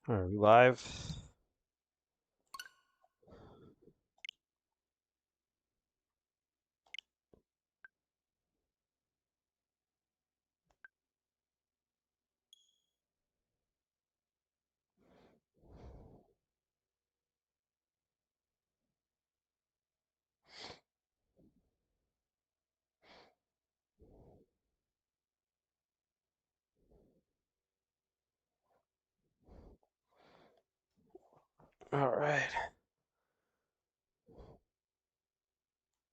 Are we live? All right.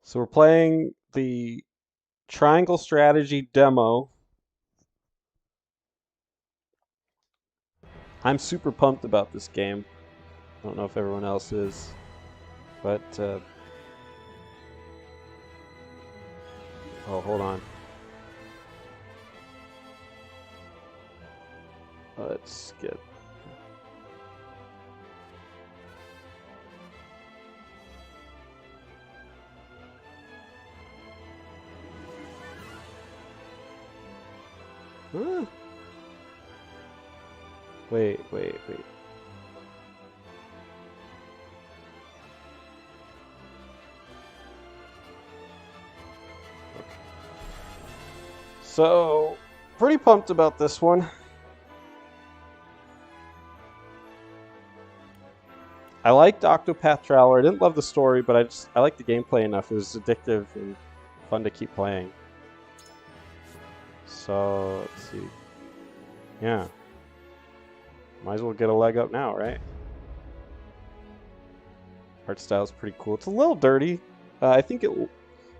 So we're playing the Triangle Strategy demo. I'm super pumped about this game. I don't know if everyone else is, but oh, hold on. Let's get. Huh? Wait. So, pretty pumped about this one. I liked Octopath Traveler. I didn't love the story, but I liked the gameplay enough. It was addictive and fun to keep playing. So, let's see. Yeah. Might as well get a leg up now, right? Art style is pretty cool. It's a little dirty. I think it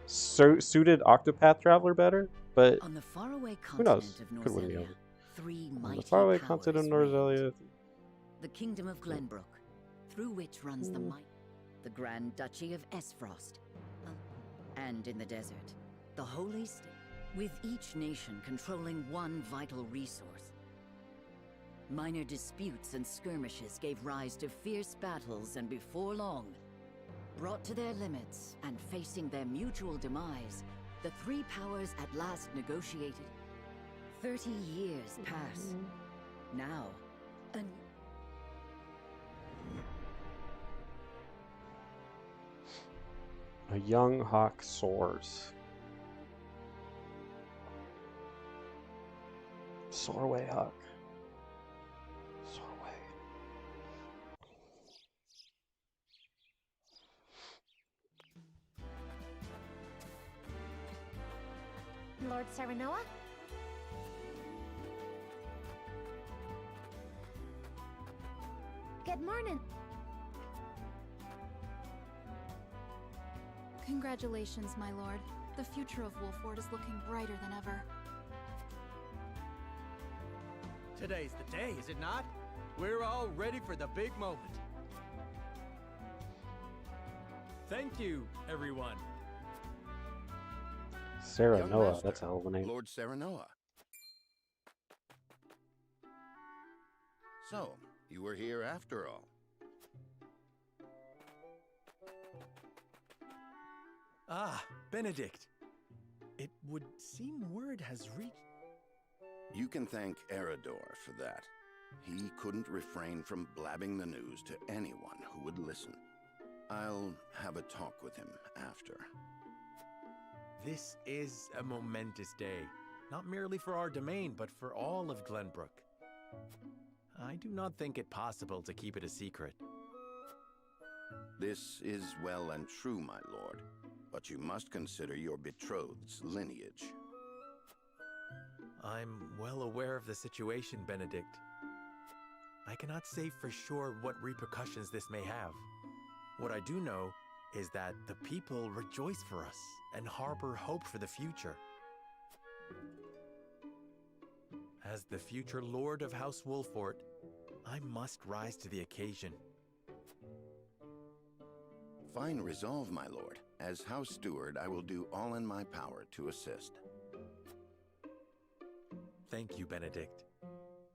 suited Octopath Traveler better, but on the faraway who knows? continent of Could win the Norzelia, other. three On mighty the faraway powers continent of reigned. Norzelia. The Kingdom of Glenbrook, through which runs the might, the Grand Duchy of Esfrost, and in the desert, the Holy State, with each nation controlling one vital resource. Minor disputes and skirmishes gave rise to fierce battles, and before long, brought to their limits and facing their mutual demise, the three powers at last negotiated. 30 years pass. Now, A young hawk soars. Soar away, hawk. Soar away. Lord Serenoa? Good morning. Congratulations, my lord. The future of Wolford is looking brighter than ever. Today's the day, is it not? We're all ready for the big moment. Thank you, everyone. Sarah Young Noah, master, that's a hell of a name. Lord Serenoa. So, you were here after all. Ah, Benedict. It would seem word has reached... You can thank Eridor for that. He couldn't refrain from blabbing the news to anyone who would listen. I'll have a talk with him after. This is a momentous day. Not merely for our domain, but for all of Glenbrook. I do not think it possible to keep it a secret. This is well and true, my lord, but you must consider your betrothed's lineage. I'm well aware of the situation, Benedict. I cannot say for sure what repercussions this may have. What I do know is that the people rejoice for us and harbor hope for the future. As the future Lord of House Wolford, I must rise to the occasion. Fine resolve, my lord. As House Steward, I will do all in my power to assist. Thank you, Benedict.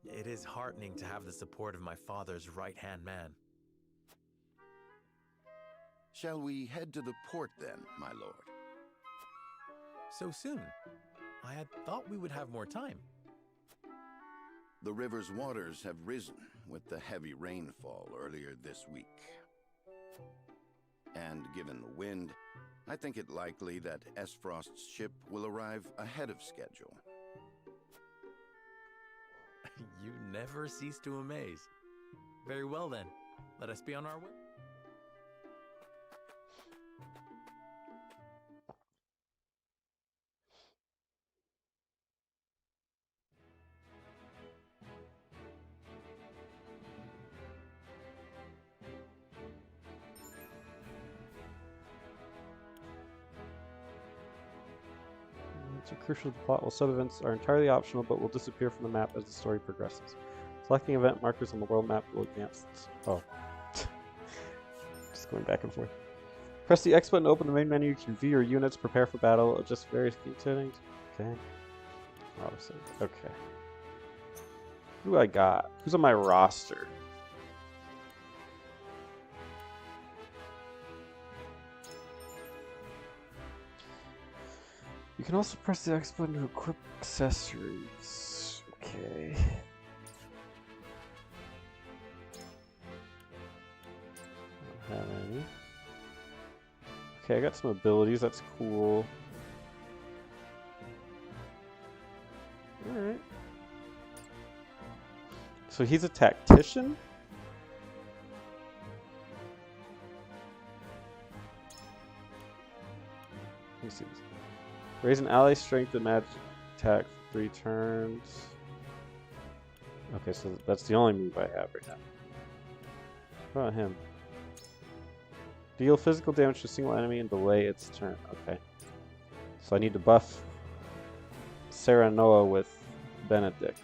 It is heartening to have the support of my father's right-hand man. Shall we head to the port then, my lord? So soon? I had thought we would have more time. The river's waters have risen with the heavy rainfall earlier this week. And given the wind, I think it likely that Esfrost's ship will arrive ahead of schedule. You never cease to amaze. Very well then, let us be on our way. Are crucial to the plot, while sub-events are entirely optional but will disappear from the map as the story progresses. Selecting event markers on the world map will advance this. Oh. Just going back and forth. Press the X button to open the main menu. You can view your units, prepare for battle, adjust various game settings. Okay. Obviously. Okay. Who do I got? Who's on my roster? You can also press the X button to equip accessories. Okay. I don't have any. Okay, I got some abilities. That's cool. Alright. So he's a tactician? Let me see this. Raise an ally strength and magic attack for 3 turns. Okay, so that's the only move I have right now. What about him? Deal physical damage to a single enemy and delay its turn. Okay. So I need to buff Serenoa with Benedict.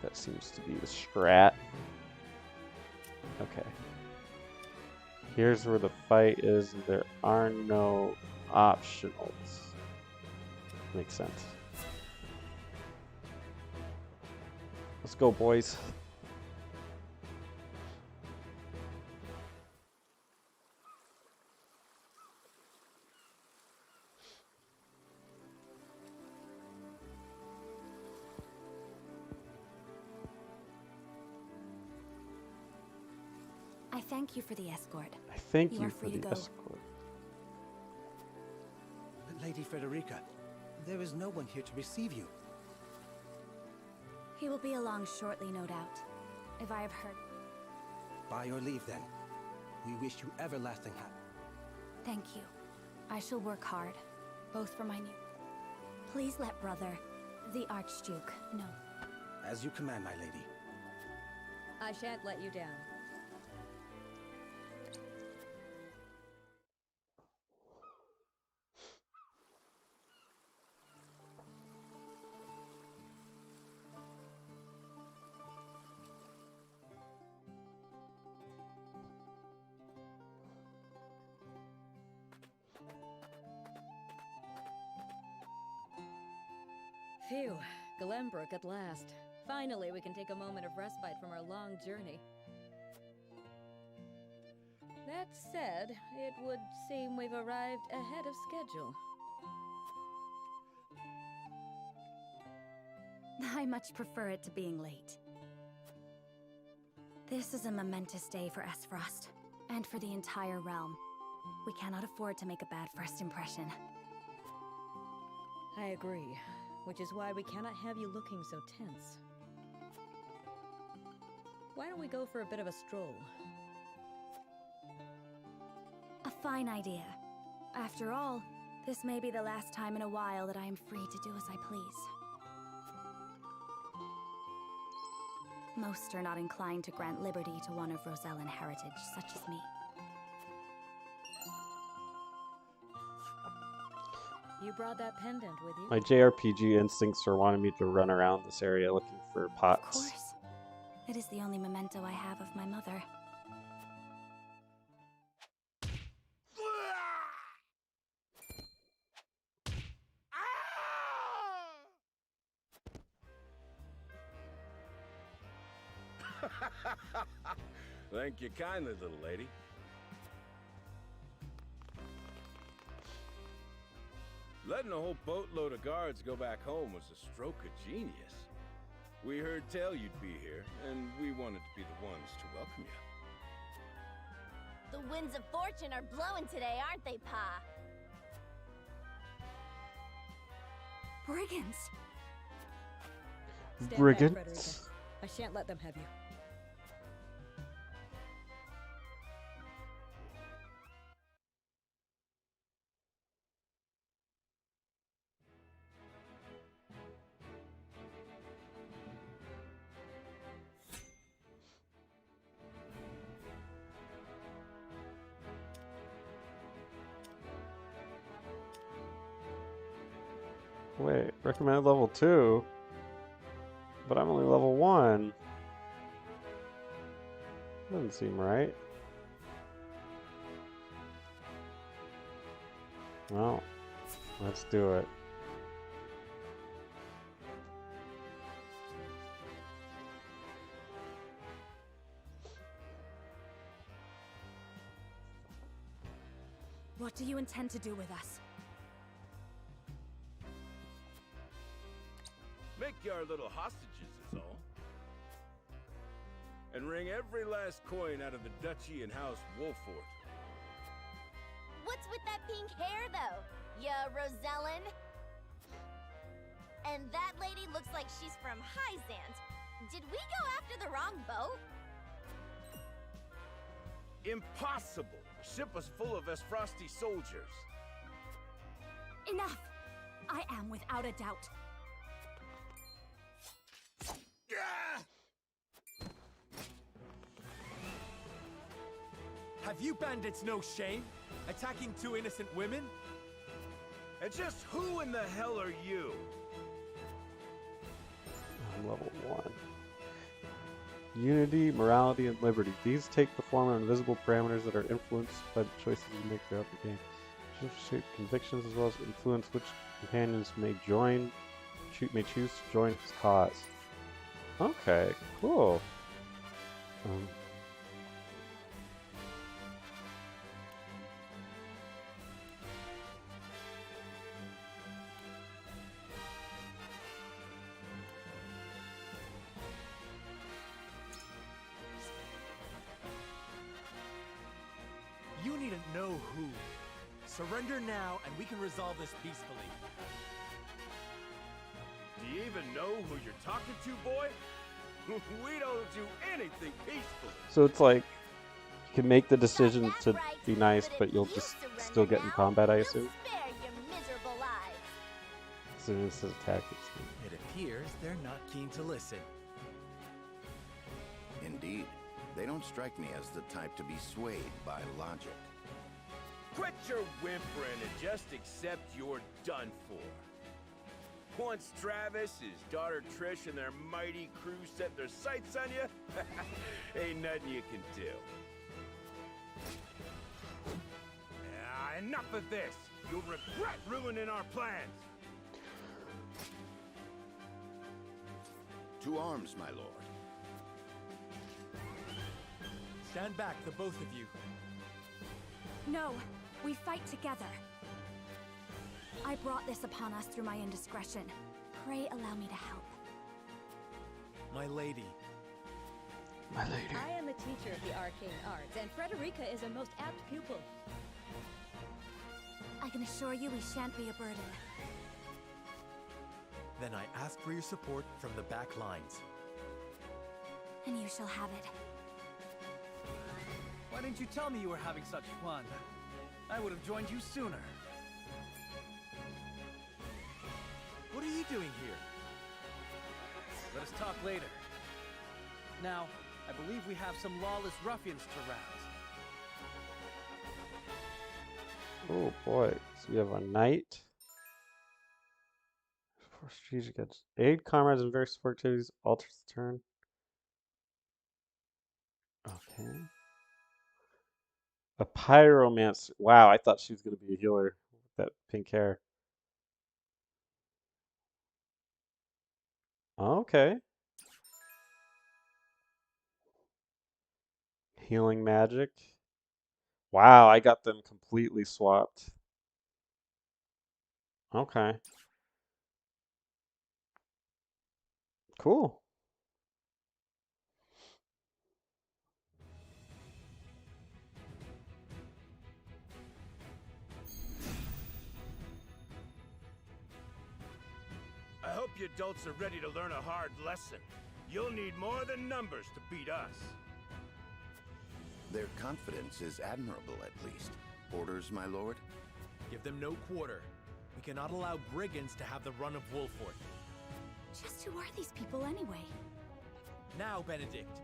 That seems to be the strat. Okay. Here's where the fight is. There are no optionals. Makes sense. Let's go, boys. I thank you for the escort. I thank You you are for free to the go. escort. Lady Frederica, there is no one here to receive you. He will be along shortly, no doubt. If I have heard. By your leave, then. We wish you everlasting happiness. Thank you. I shall work hard, both for my new. Please let brother, the Archduke, know. As you command, my lady. I shan't let you down. Phew, Glenbrook at last. Finally, we can take a moment of respite from our long journey. That said, it would seem we've arrived ahead of schedule. I much prefer it to being late. This is a momentous day for Esfrost, and for the entire realm. We cannot afford to make a bad first impression. I agree, which is why we cannot have you looking so tense. Why don't we go for a bit of a stroll? A fine idea. After all, this may be the last time in a while that I am free to do as I please. Most are not inclined to grant liberty to one of Rosellan heritage, such as me. You brought that pendant with you? My JRPG instincts are wanting me to run around this area looking for Of pots. course. It is the only memento I have of my mother. Thank you kindly, little lady. Letting a whole boatload of guards go back home was a stroke of genius. We heard tell you'd be here, and we wanted to be the ones to welcome you. The winds of fortune are blowing today, aren't they, Pa? Brigands! Stand back, Brigands? Frederica. I shan't let them have you. Wait, recommended level 2? But I'm only level 1. Doesn't seem right. Well, let's do it. What do you intend to do with us? Make you our little hostages is all. And wring every last coin out of the duchy and House Wolford. What's with that pink hair, though? Ya Rosellen? And that lady looks like she's from Hyzant. Did we go after the wrong boat? Impossible! The ship was full of Esfrosti soldiers. Enough! I am without a doubt. Have you bandits no shame? Attacking 2 innocent women? And just who in the hell are you? I'm level 1. Unity, morality, and liberty. These take the form of invisible parameters that are influenced by the choices you make throughout the game. Shape convictions as well as influence which companions may may choose to join his cause. Okay, cool. You needn't know who. Surrender now, and we can resolve this peacefully. Do you even know who you're talking to, boy? We don't do anything peacefully. So it's like you can make the decision That's to right, be nice, but but if you'll you just surrender still get in now, combat, I we'll assume. spare your miserable lives. As soon as it's tactics. It appears they're not keen to listen. Indeed, they don't strike me as the type to be swayed by logic. Quit your whimpering and just accept you're done for. Once Travis, his daughter Trish, and their mighty crew set their sights on you, ain't nothing you can do. Enough of this! You'll regret ruining our plans! To arms, my lord. Stand back, the both of you. No, we fight together. I brought this upon us through my indiscretion. Pray allow me to help. My lady. My lady. I am a teacher of the arcane arts, and Frederica is a most apt pupil. I can assure you we shan't be a burden. Then I ask for your support from the back lines. And you shall have it. Why didn't you tell me you were having such fun? I would have joined you sooner. What are you doing here? Let us talk later. Now, I believe we have some lawless ruffians to rouse. Oh boy. So we have a knight. For strategic edge. Aid comrades in various support activities. Alters the turn. Okay. A pyromancer. Wow, I thought she was going to be a healer with that pink hair. Okay. Healing magic. Wow, I got them completely swapped. Okay. Cool. you adults are ready to learn a hard lesson. You'll need more than numbers to beat us. Their confidence is admirable, at least. Orders, my lord? Give them no quarter. We cannot allow brigands to have the run of Wolford. Just who are these people anyway? Now, Benedict.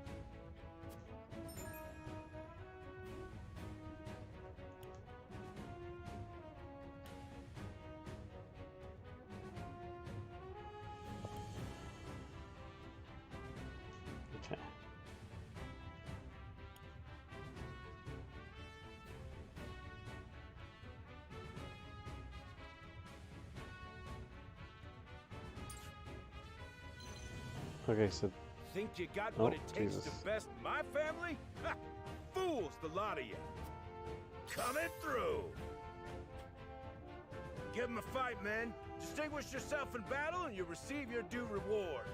Okay. Okay, so Think you got Oh, what it takes Jesus. to best my family? Ha! Fools, the lot of you. Coming through. Give 'em a fight, men. Distinguish yourself in battle and you'll receive your due reward.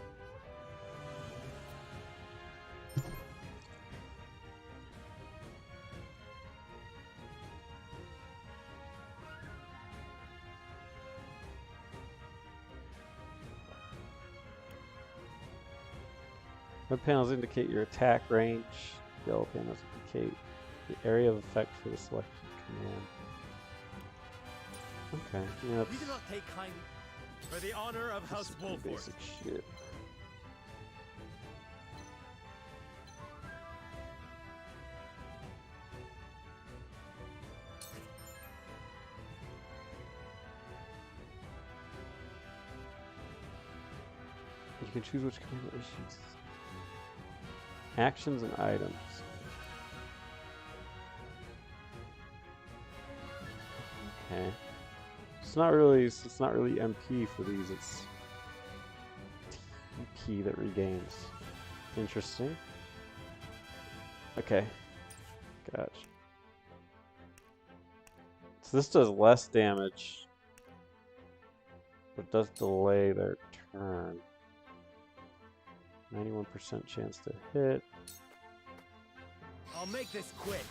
red panels indicate your attack range. Yellow panels indicate the area of effect for the selected command. Okay, yeah, We do not take kindly for the honor of House that's some pretty Wolford. basic shit. You can choose which command issues. Actions and items. Okay. It's not really MP for these, it's TP that regains. Interesting. Okay. Gotcha. So this does less damage, but does delay their turn. 91% chance to hit. I'll make this quick.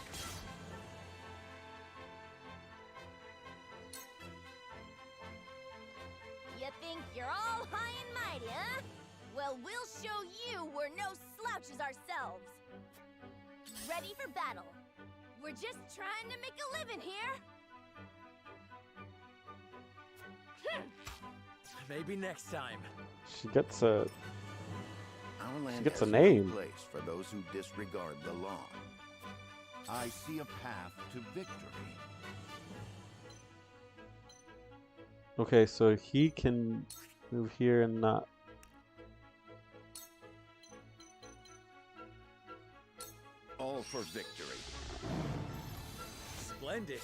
You think you're all high and mighty, huh? Well, we'll show you we're no slouches ourselves. Ready for battle. We're just trying to make a living here. Maybe next time. She gets a Our land gets has a no name. place for those who disregard the law. I see a path to victory. Okay, so he can move here and not. All for victory. Splendid.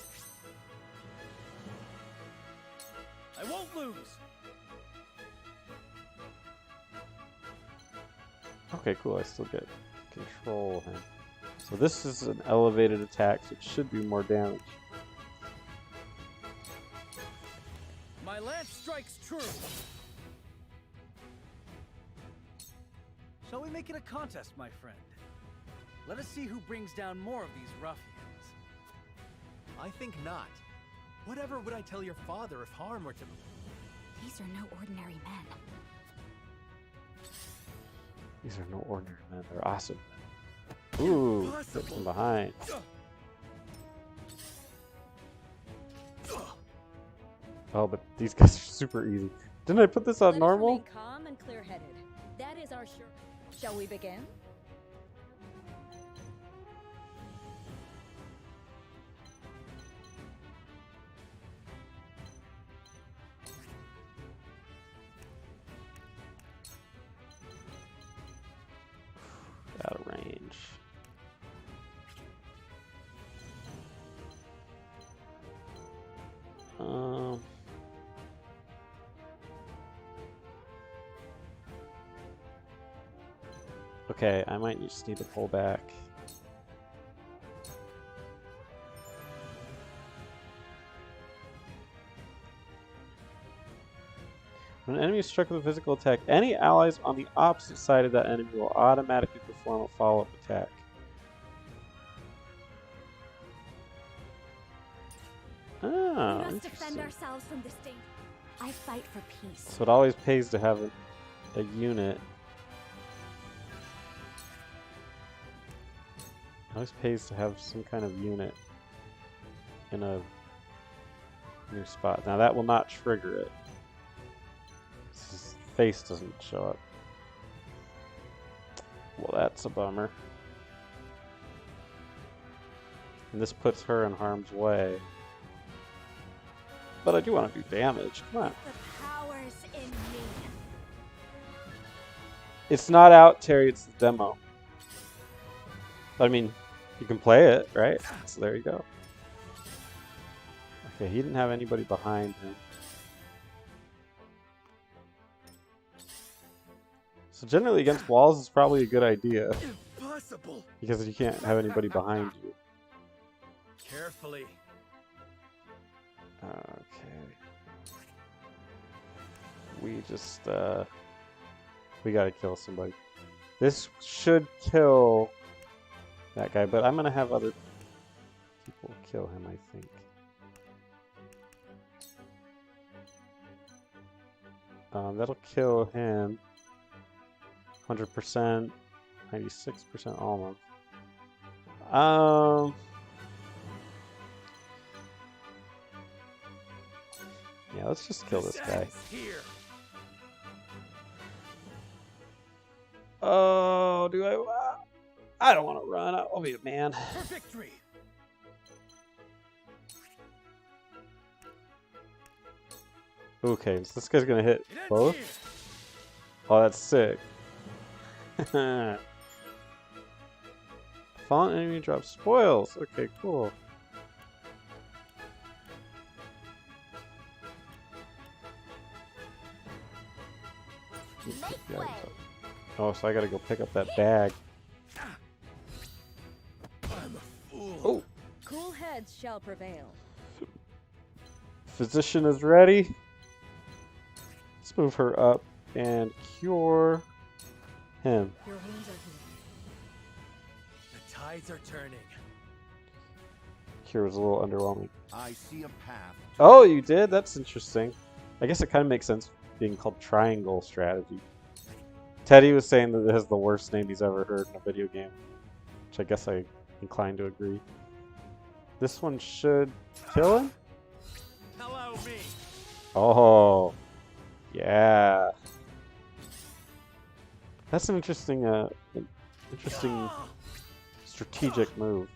I won't lose. Okay, cool. I still get to control him. So this is an elevated attack, so it should do more damage. My lance strikes true. Shall we make it a contest, my friend? Let us see who brings down more of these ruffians. I think not. Whatever would I tell your father if harm were to... These are no ordinary men. These are no ordinary men. They're awesome. Ooh, hit from behind. Oh, but these guys are super easy. Didn't I put this on Let us normal? remain calm and clear-headed. That is our sure. Shall we begin? Out of range. Okay, I might just need to pull back. When an enemy is struck with a physical attack, any allies on the opposite side of that enemy will automatically perform a follow-up attack. We Oh, must defend interesting. ourselves from this danger. I fight for peace. So it always pays to have a unit. It always pays to have some kind of unit in a new spot. Now that will not trigger it. His face doesn't show up. Well, that's a bummer. And this puts her in harm's way. But I do want to do damage. Come on. The power's in me. It's not out, Terry. It's the demo. I mean, you can play it, right? So there you go. Okay, he didn't have anybody behind him. So generally against walls is probably a good idea. Impossible. Because you can't have anybody behind you. Carefully. Okay. We just, we gotta kill somebody. This should kill that guy, but I'm gonna have other people kill him, I think. That'll kill him. 100%, 96% almost. Yeah, let's just kill this guy. Oh, do I don't want to run. I'll be a man. For victory. Okay, so this guy's gonna hit both. Oh, that's sick. Fallen enemy drops spoils. Okay, cool. Oh, so I gotta go pick up that bag. I'm a fool. Oh, Cool heads shall prevail. physician is ready. Let's move her up and cure him. Your wounds are healed. The tides are turning. Cure was a little underwhelming. I see a path. Oh, you did? That's interesting. I guess it kind of makes sense being called triangle strategy. Teddy was saying that it has the worst name he's ever heard in a video game, which I guess I incline to agree. This one should kill him? Hello, me. Oh, yeah. That's an interesting, strategic move.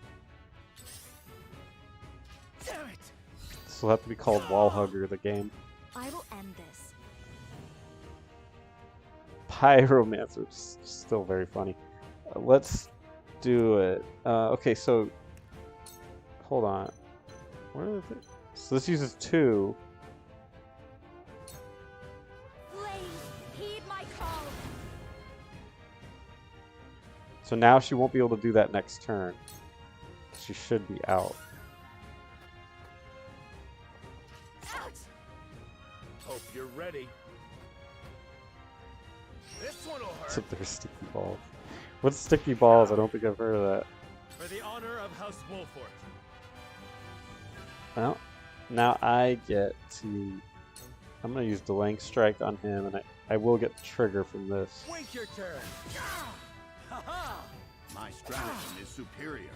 Damn it. This will have to be called Wall Hugger, the game. I will end this. Pyromancer, still very funny. Let's do it. Okay, so hold on. Where is it? So this uses 2. Flames, heed my call. So now she won't be able to do that next turn. She should be out. Out. Hope you're ready. This one'll hurt. Except they're sticky balls. What's sticky balls? I don't think I've heard of that. For the honor of House Wolfort. Well, now I get to... I'm going to use Delaying Strike on him, and I will get the trigger from this. Wait your turn. Ha-ha. My stratagem is superior.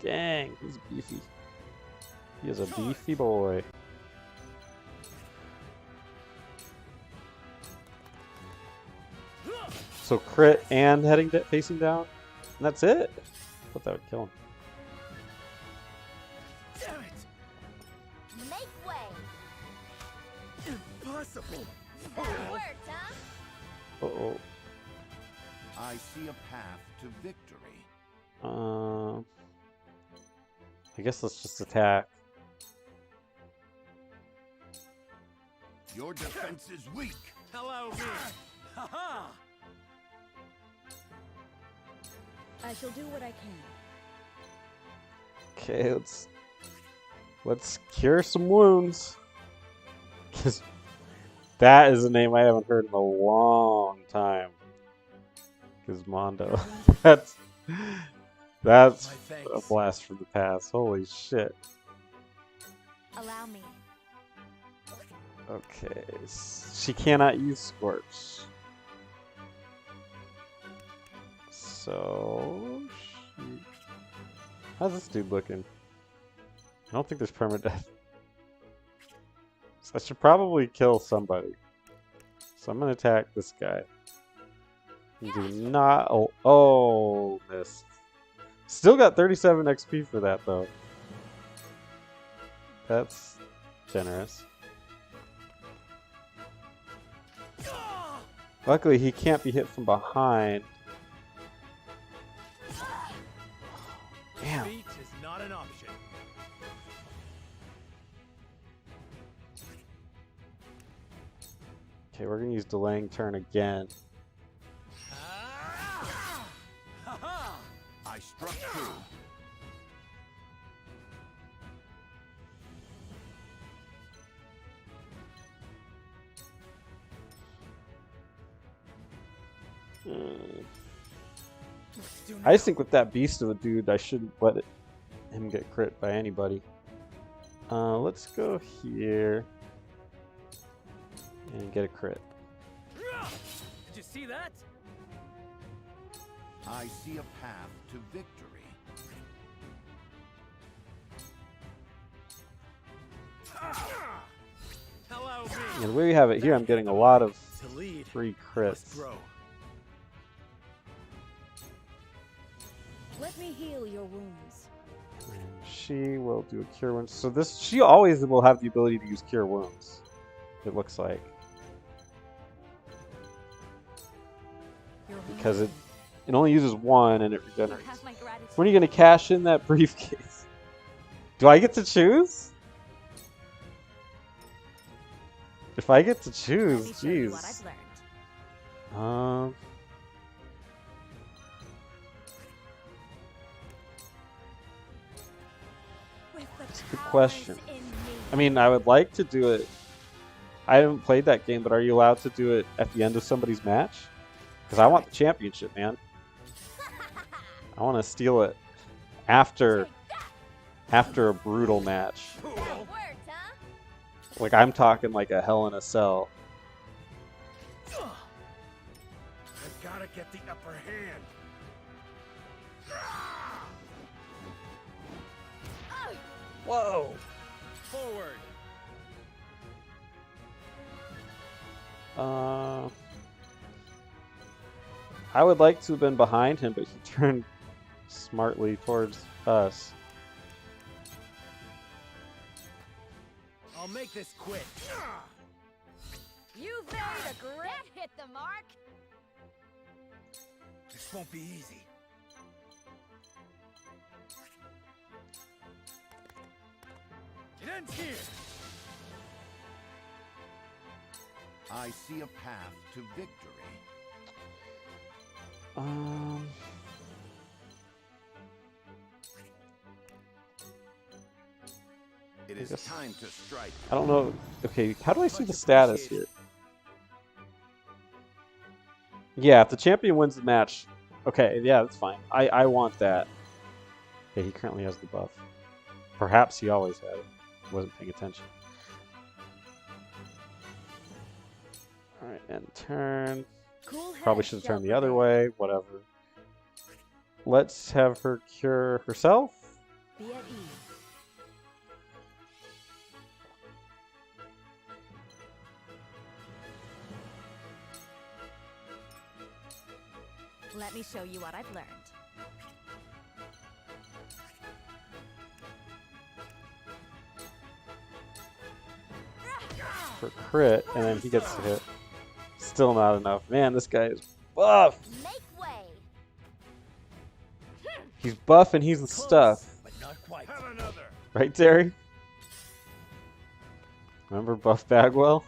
Dang, he's beefy. He is a beefy boy. So crit and facing down, and that's it. I thought that would kill him. Damn it. Make way. Impossible. That worked, huh? Uh-oh. I see a path to victory. I guess let's just attack. Your defense is weak. Hello, me. Ha-ha. I shall do what I can. Okay, let's cure some wounds. Cause that is a name I haven't heard in a long time. Gizmondo. That's a blast from the past. Holy shit. Allow me. Okay, she cannot use Scorch. So, how's this dude looking? I don't think there's permadeath. So I should probably kill somebody. So I'm gonna attack this guy. Do not. Oh, missed. Still got 37 XP for that though. That's generous. Luckily, he can't be hit from behind. Damn. Defeat is not an option. Okay, we're gonna use delaying turn again. I struck true. I just think with that beast of a dude, I shouldn't let him get crit by anybody. Let's go here and get a crit. Did you see that? I see a path to victory. Hello, me. And the way we have it here, I'm getting a lot of To lead, free must crits. grow. Let me heal your wounds. And she will do a cure wounds. So this, she always will have the ability to use cure wounds. It looks like, because it only uses one and it regenerates. Have my gratitude. When are you gonna cash in that briefcase? Do I get to choose? If I get to choose, Let me show you what jeez. I've learned. With the That's a good powers question. in me. I mean, I would like to do it. I haven't played that game, but are you allowed to do it at the end of somebody's match? Because I want the championship, man. I want to steal it after a brutal match. That worked, huh? Like I'm talking like a Hell in a Cell. I've gotta get the upper hand. Whoa! Forward. I would like to have been behind him, but he turned smartly towards us. I'll make this quick. You've made a great hit the mark. This won't be easy. It ends here. I see a path to victory. It is guess- time to strike. I don't know. Okay, how do I see the status here? Yeah, if the champion wins the match, okay, yeah, that's fine. I want that. Okay, he currently has the buff. Perhaps he always had it. Wasn't paying attention. Alright, and turn. Cool Probably head, should have turned the Shelby. other way. Whatever. Let's have her cure herself. Be at ease. Let me show you what I've learned. For crit, and then he gets to hit. Still not enough. Man, this guy is buff. Make way. He's buff and he's the stuff. But not quite. Have another. Right, Terry? Remember Buff Bagwell?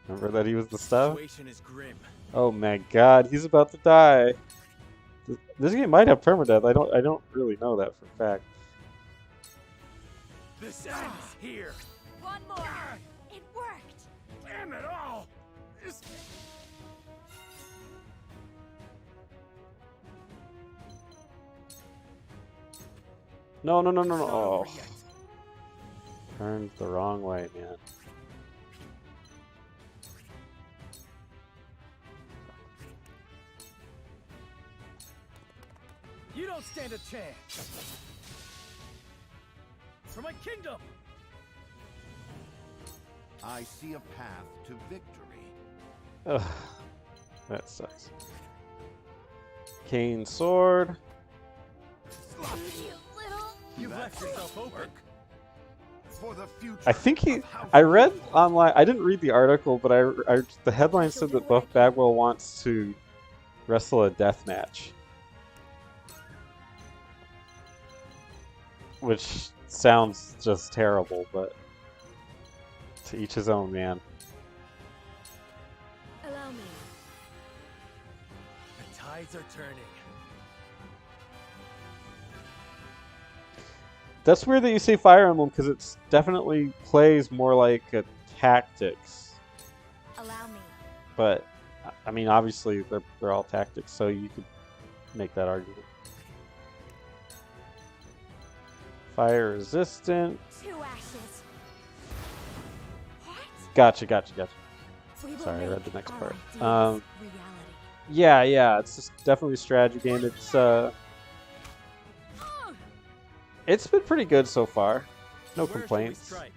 Remember that he was the stuff? Situation is grim. Oh my god, he's about to die. This game might have permadeath. I don't really know that for a fact. This ends here. One more. It worked. Damn it all. This... No. It's not Oh. over yet. Turned the wrong way, man. You don't stand a chance. For my kingdom. I see a path to victory. Ugh, that sucks. Cane sword. You little... You've left yourself open. For the future I think he. of House I read online. I didn't read the article, but the headline said that Buff Bagwell wants to wrestle a death match, which sounds just terrible. But to each his own, man. Allow me. The tides are turning. That's weird that you say Fire Emblem because it definitely plays more like a tactics. Allow me. But I mean, obviously they're all tactics, so you could make that argument. Fire resistant. 2 ashes. What? Gotcha. We will Sorry, I read the make next our part. ideas reality. Yeah, it's just definitely a strategy game. It's been pretty good so far. No Where shall we complaints. strike?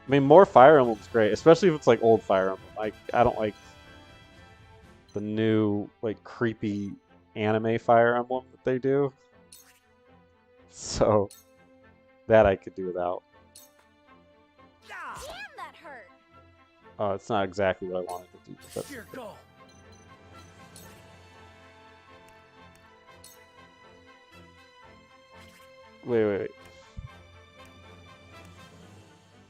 I mean, more Fire Emblem's great, especially if it's like old Fire Emblem. I don't like the new like creepy anime Fire Emblem that they do. So that I could do without. Damn, that hurt! Oh, it's not exactly what I wanted to do. But that's Your goal. wait.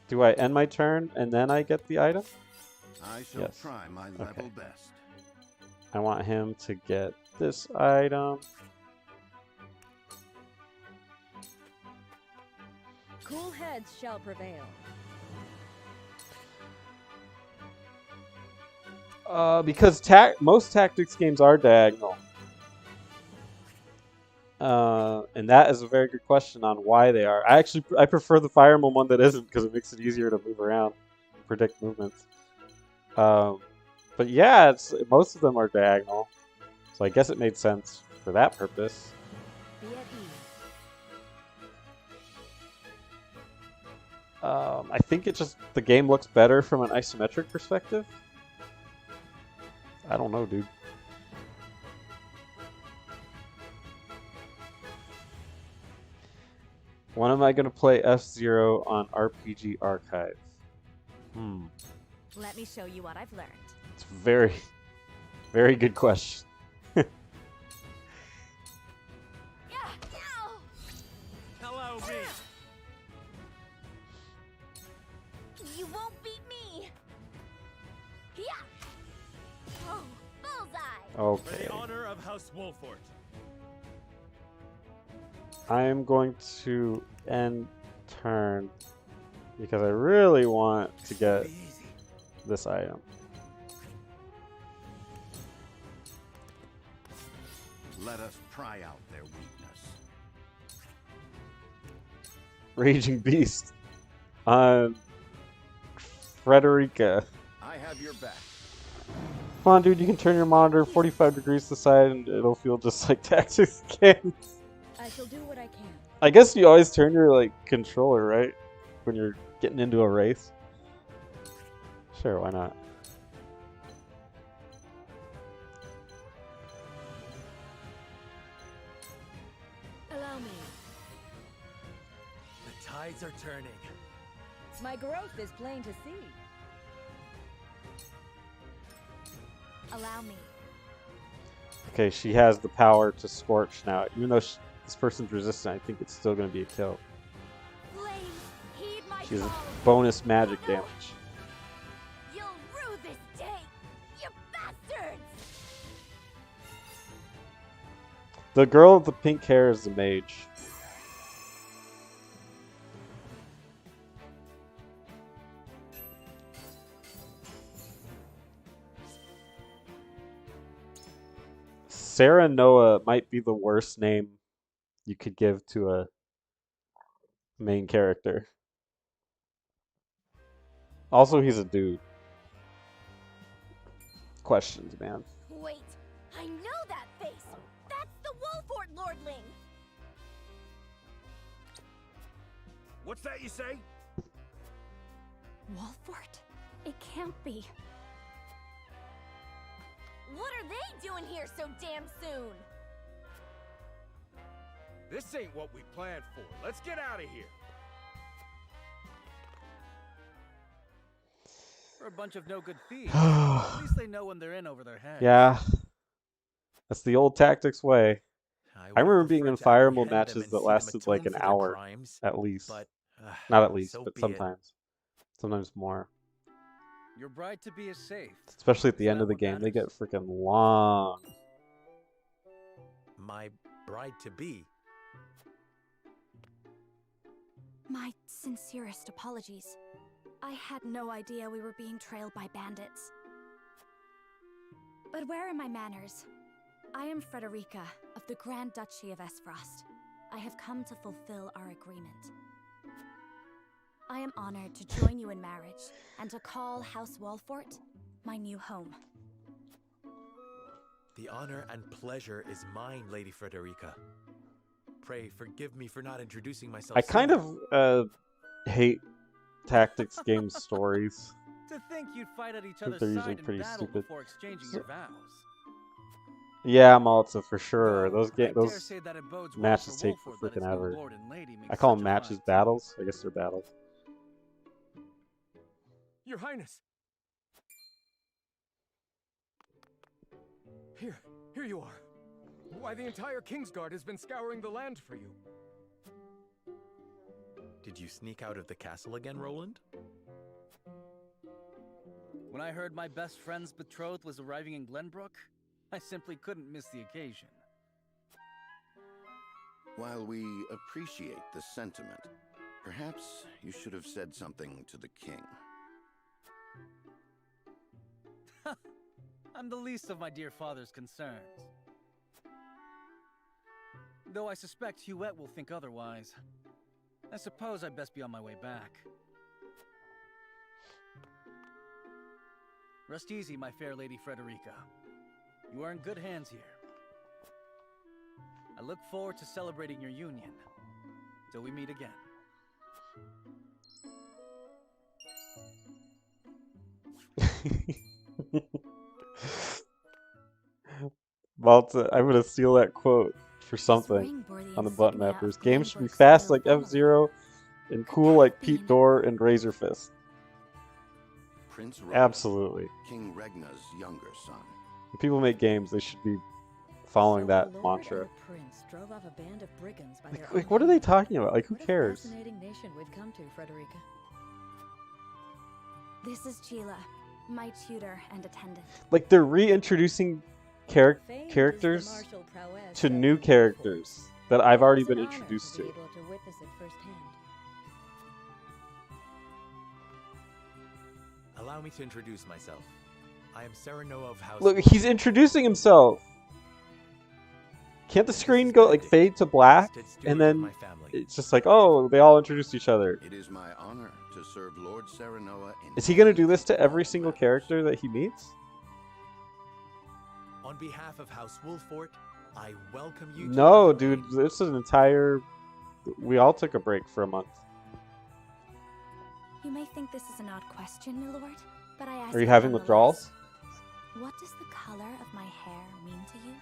Do I end my turn and then I get the item? I shall Yes. try my level best. I want him to get this item. Cool heads shall prevail. Because most tactics games are diagonal. And that is a very good question on why they are. I prefer the Fire Emblem one that isn't because it makes it easier to move around, predict movements. But yeah, most of them are diagonal, so I guess it made sense for that purpose. Be at ease. I think the game looks better from an isometric perspective. I don't know, dude. When am I going to play F-Zero on RPG Archive? Let me show you what I've learned. It's a very, very good question. Yeah, no! Hello, me. You won't beat me! Yeah! Oh, bullseye! For Okay. the honor of House Wolfort. I am going to end turn because I really want to get this item. Let us pry out their weakness. Raging Beast on Frederica. I have your back. Come on, dude, you can turn your monitor 45 degrees to the side and it'll feel just like Tactics games. I shall do what I can. I guess you always turn your controller, right? When you're getting into a race. Sure, why not? Allow me. The tides are turning. My growth is plain to see. Allow me. Okay, she has the power to scorch now. Even though this person's resistant, I think it's still going to be a kill. Flame, heed my She has call. bonus magic damage. You'll rue this day, you bastards! The girl with the pink hair is the mage. Sarah Noah might be the worst name you could give to a main character. Also, he's a dude. Questions, man. Wait, I know that face! That's the Wolfort Lordling! What's that you say? Wolfort? It can't be. What are they doing here so damn soon? This ain't what we planned for. Let's get out of here. We're a bunch of no good thieves. At least they know when they're in over their heads. Yeah. That's the old tactics way. I remember being in Fire Emblem matches that lasted like an hour, at least. Not at least, but sometimes. Sometimes more. Your bride-to-be is safe. Especially at the Isn't end that of the what game, they matters? get freaking long. My bride-to-be? My sincerest apologies. I had no idea we were being trailed by bandits. But where are my manners? I am Frederica of the Grand Duchy of Esfrost. I have come to fulfill our agreement. I am honored to join you in marriage and to call House Wolfort my new home. The honor and pleasure is mine, Lady Frederica. Pray forgive me for not introducing myself. I kind sooner. of hate tactics game stories. To think you'd fight at each I think other's they're usually side in pretty battle stupid. before exchanging your vows. Yeah, Malta for sure. Though, Those I dare those say that it bodes well matches for take Wolford that freaking its new ever. lord and lady makes I call such them a matches fight. battles. I guess they're battles. Your Highness. Here you are. Why, the entire Kingsguard has been scouring the land for you. Did you sneak out of the castle again, Roland? When I heard my best friend's betrothed was arriving in Glenbrook, I simply couldn't miss the occasion. While we appreciate the sentiment, perhaps you should have said something to the king. I'm the least of my dear father's concerns. Though I suspect Huette will think otherwise. I suppose I'd best be on my way back. Rest easy, my fair Lady Frederica. You are in good hands here. I look forward to celebrating your union. Till we meet again. Malta, I'm gonna steal that quote for something on the button mappers. Games should be fast like F-Zero and cool like Pete Dorr and Razor Fist. Prince Roland, Absolutely. King Regna's younger son. When people make games, they should be following that mantra. Prince drove off a band of brigands by their Like, what are they talking about? Like, who What a cares? fascinating nation we've come to, Frederica. This is Sheila, my tutor and attendant. Like, they're reintroducing Famed is the characters martial prowess to of new the characters that I've already It's an been honor introduced to be to. able to witness it firsthand. Allow me to introduce myself. I am Serenoa of House. Look, he's introducing himself. Can't the screen go like fade to black and then it's just like, oh, they all introduced each other? It is my honor to serve Lord Serenoa in... Is he gonna do this to every single character that he meets? On behalf of House Wolfort, I welcome you. No, dude, this is an entire. We all took a break for a month. You may think this is an odd question, my lord, but I ask Are you having nonetheless. withdrawals? What does the color of my hair mean to you?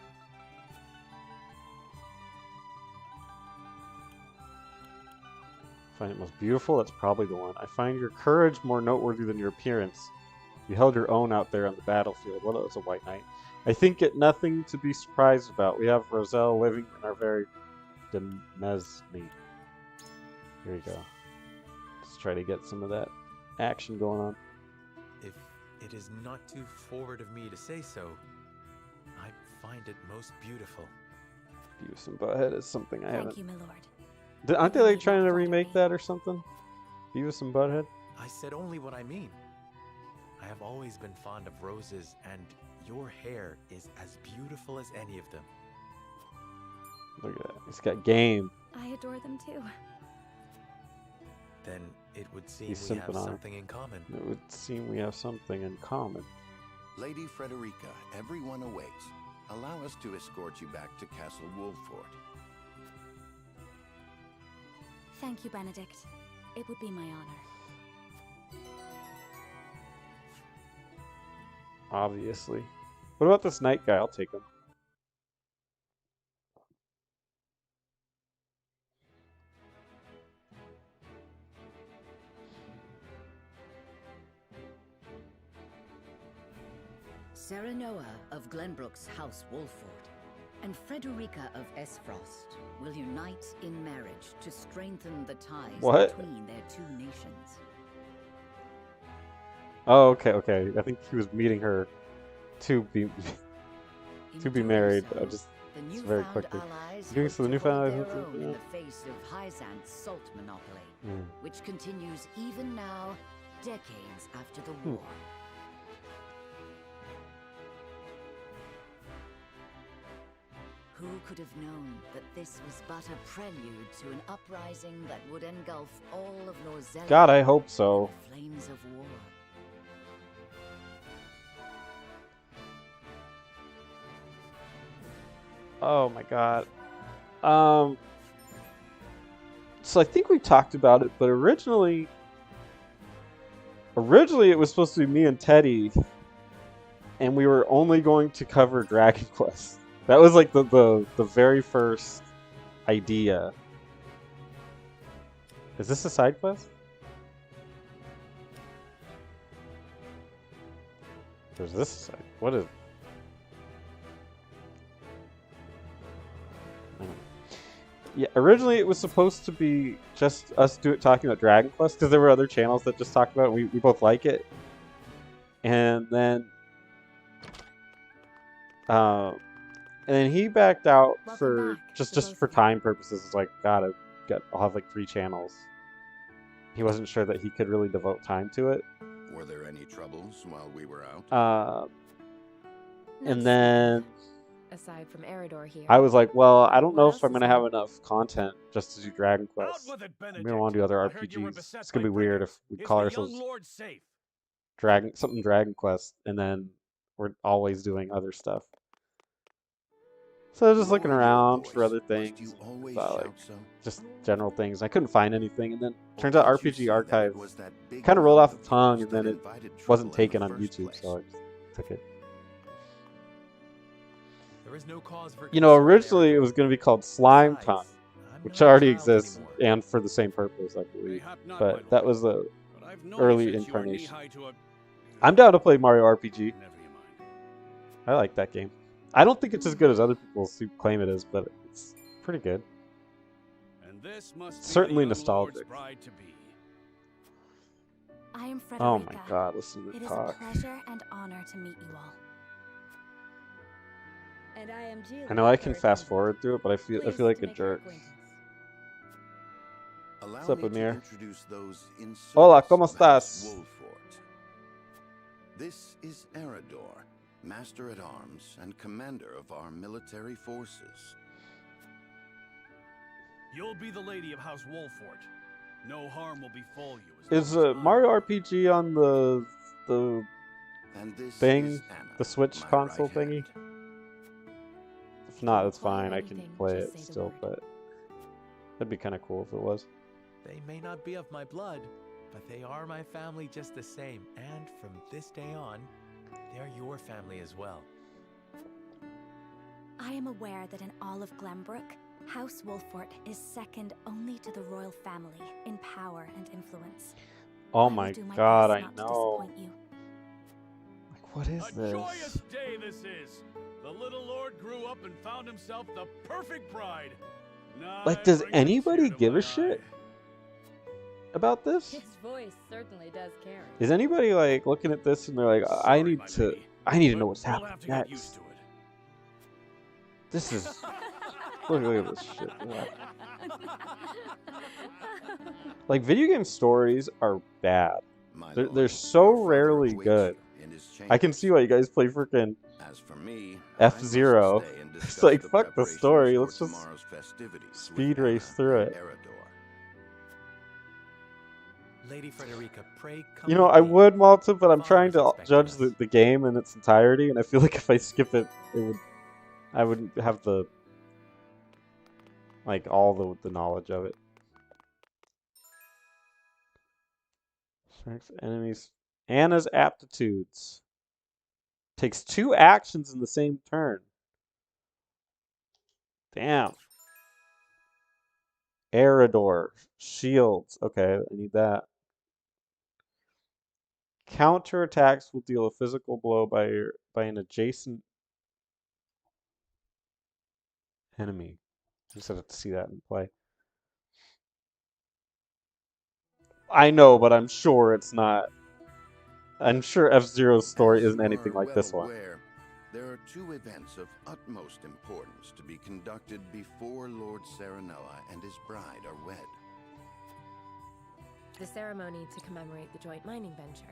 Find it most beautiful? That's probably the one. I find your courage more noteworthy than your appearance. You held your own out there on the battlefield. Well, it was a white knight. I think it nothing to be surprised about. We have Roselle living in our very Demesne. Here you go. Let's try to get some of that action going on. If it is not too forward of me to say so, I find it most beautiful. Beavis and Butthead is something I Thank haven't. you, my lord. Aren't they like trying to remake that or something? Beavis and Butthead? I said only what I mean. I have always been fond of roses, and your hair is as beautiful as any of them. Look at that. He's got game. I adore them too. Then it would seem He's we have simping on her. something in common. It would seem we have something in common. Lady Frederica, everyone awaits. Allow us to escort you back to Castle Wolfort. Thank you, Benedict. It would be my honor. Obviously. What about this knight guy? I'll take him. Serenoa of Glenbrook's House Wolford and Frederica of Esfrost will unite in marriage to strengthen the ties between their two nations. Oh, okay, okay. I think he was meeting her to be married. I just it's very quickly. Doing so the newfound in the face of Hyzant's salt monopoly, which continues even now, decades after the war. Who could have known that this was but a prelude to an uprising that would engulf all of Norzelia? God, I hope so. In the flames of war. Oh my god. So I think we talked about it, but originally it was supposed to be me and Teddy, and we were only going to cover Dragon Quest. That was like the very first idea. Is this a side quest? Or is this a side? What is? Yeah, originally it was supposed to be just us talking about Dragon Quest because there were other channels that just talked about it. We both like it, and then he backed out for just for time purposes. It's like, God, I'll have like 3 channels. He wasn't sure that he could really devote time to it. Were there any troubles while we were out? And then aside from Eridor here, I was like, well, I don't know if I'm gonna have enough content just to do Dragon Quest. We don't want to do other RPGs. It's gonna be weird if we call ourselves Dragon Quest, and then we're always doing other stuff. So I was just looking around for other things, like just general things. I couldn't find anything, and then turns out RPG Archive kind of rolled off the tongue, and then it wasn't taken on YouTube, so I just took it. There is no cause for originally it was going to be called Slime Tongue, which already exists and for the same purpose, I believe. But that was the early incarnation. I'm down to play Mario RPG. I like that game. I don't think it's as good as other people claim it is, but it's pretty good. Certainly nostalgic. I am Frederica. Oh my god, listen to the talk. It is a pleasure and honor to meet you all. And I am Julie. I know I can fast forward through it, but I feel like a jerk. What's up, Amir? Hola, ¿cómo estás? This is Eridor, Master-at-Arms and Commander of our military forces. You'll be the lady of House Wolford. No harm will befall you. Is Mario RPG on the thing, the Switch console thingy? If not, that's fine. I can play it still, but that'd be kind of cool if it was. They may not be of my blood, but they are my family just the same. And from this day on, they're your family as well. I am aware that in all of Glenbrook, House Wolford is second only to the royal family in power and influence. Oh my god, I know. Like, what is this? A joyous day this is. The little lord grew up and found himself the perfect bride. Like, does anybody give a shit about this? His voice certainly does carry. Is anybody like looking at this and they're like, I need to know what's happening next. This is look at this shit. Like, video game stories are bad. They're so rarely good. I can see why you guys play freaking F-Zero. It's like, fuck the story, let's just speed race through it. Lady Frederica, pray come. You know, I would, Malta, but I'm trying to judge the game in its entirety, and I feel like if I skip it, I wouldn't have the all the knowledge of it. Strength enemies. Anna's aptitudes. Takes 2 actions in the same turn. Damn. Eridor. Shields. Okay, I need that. Counter attacks will deal a physical blow by an adjacent enemy. I just have to see that in play. I know, but I'm sure it's not. I'm sure F-Zero's story isn't anything like this one. There are 2 events of utmost importance to be conducted before Lord Serenoa and his bride are wed. The ceremony to commemorate the joint mining venture.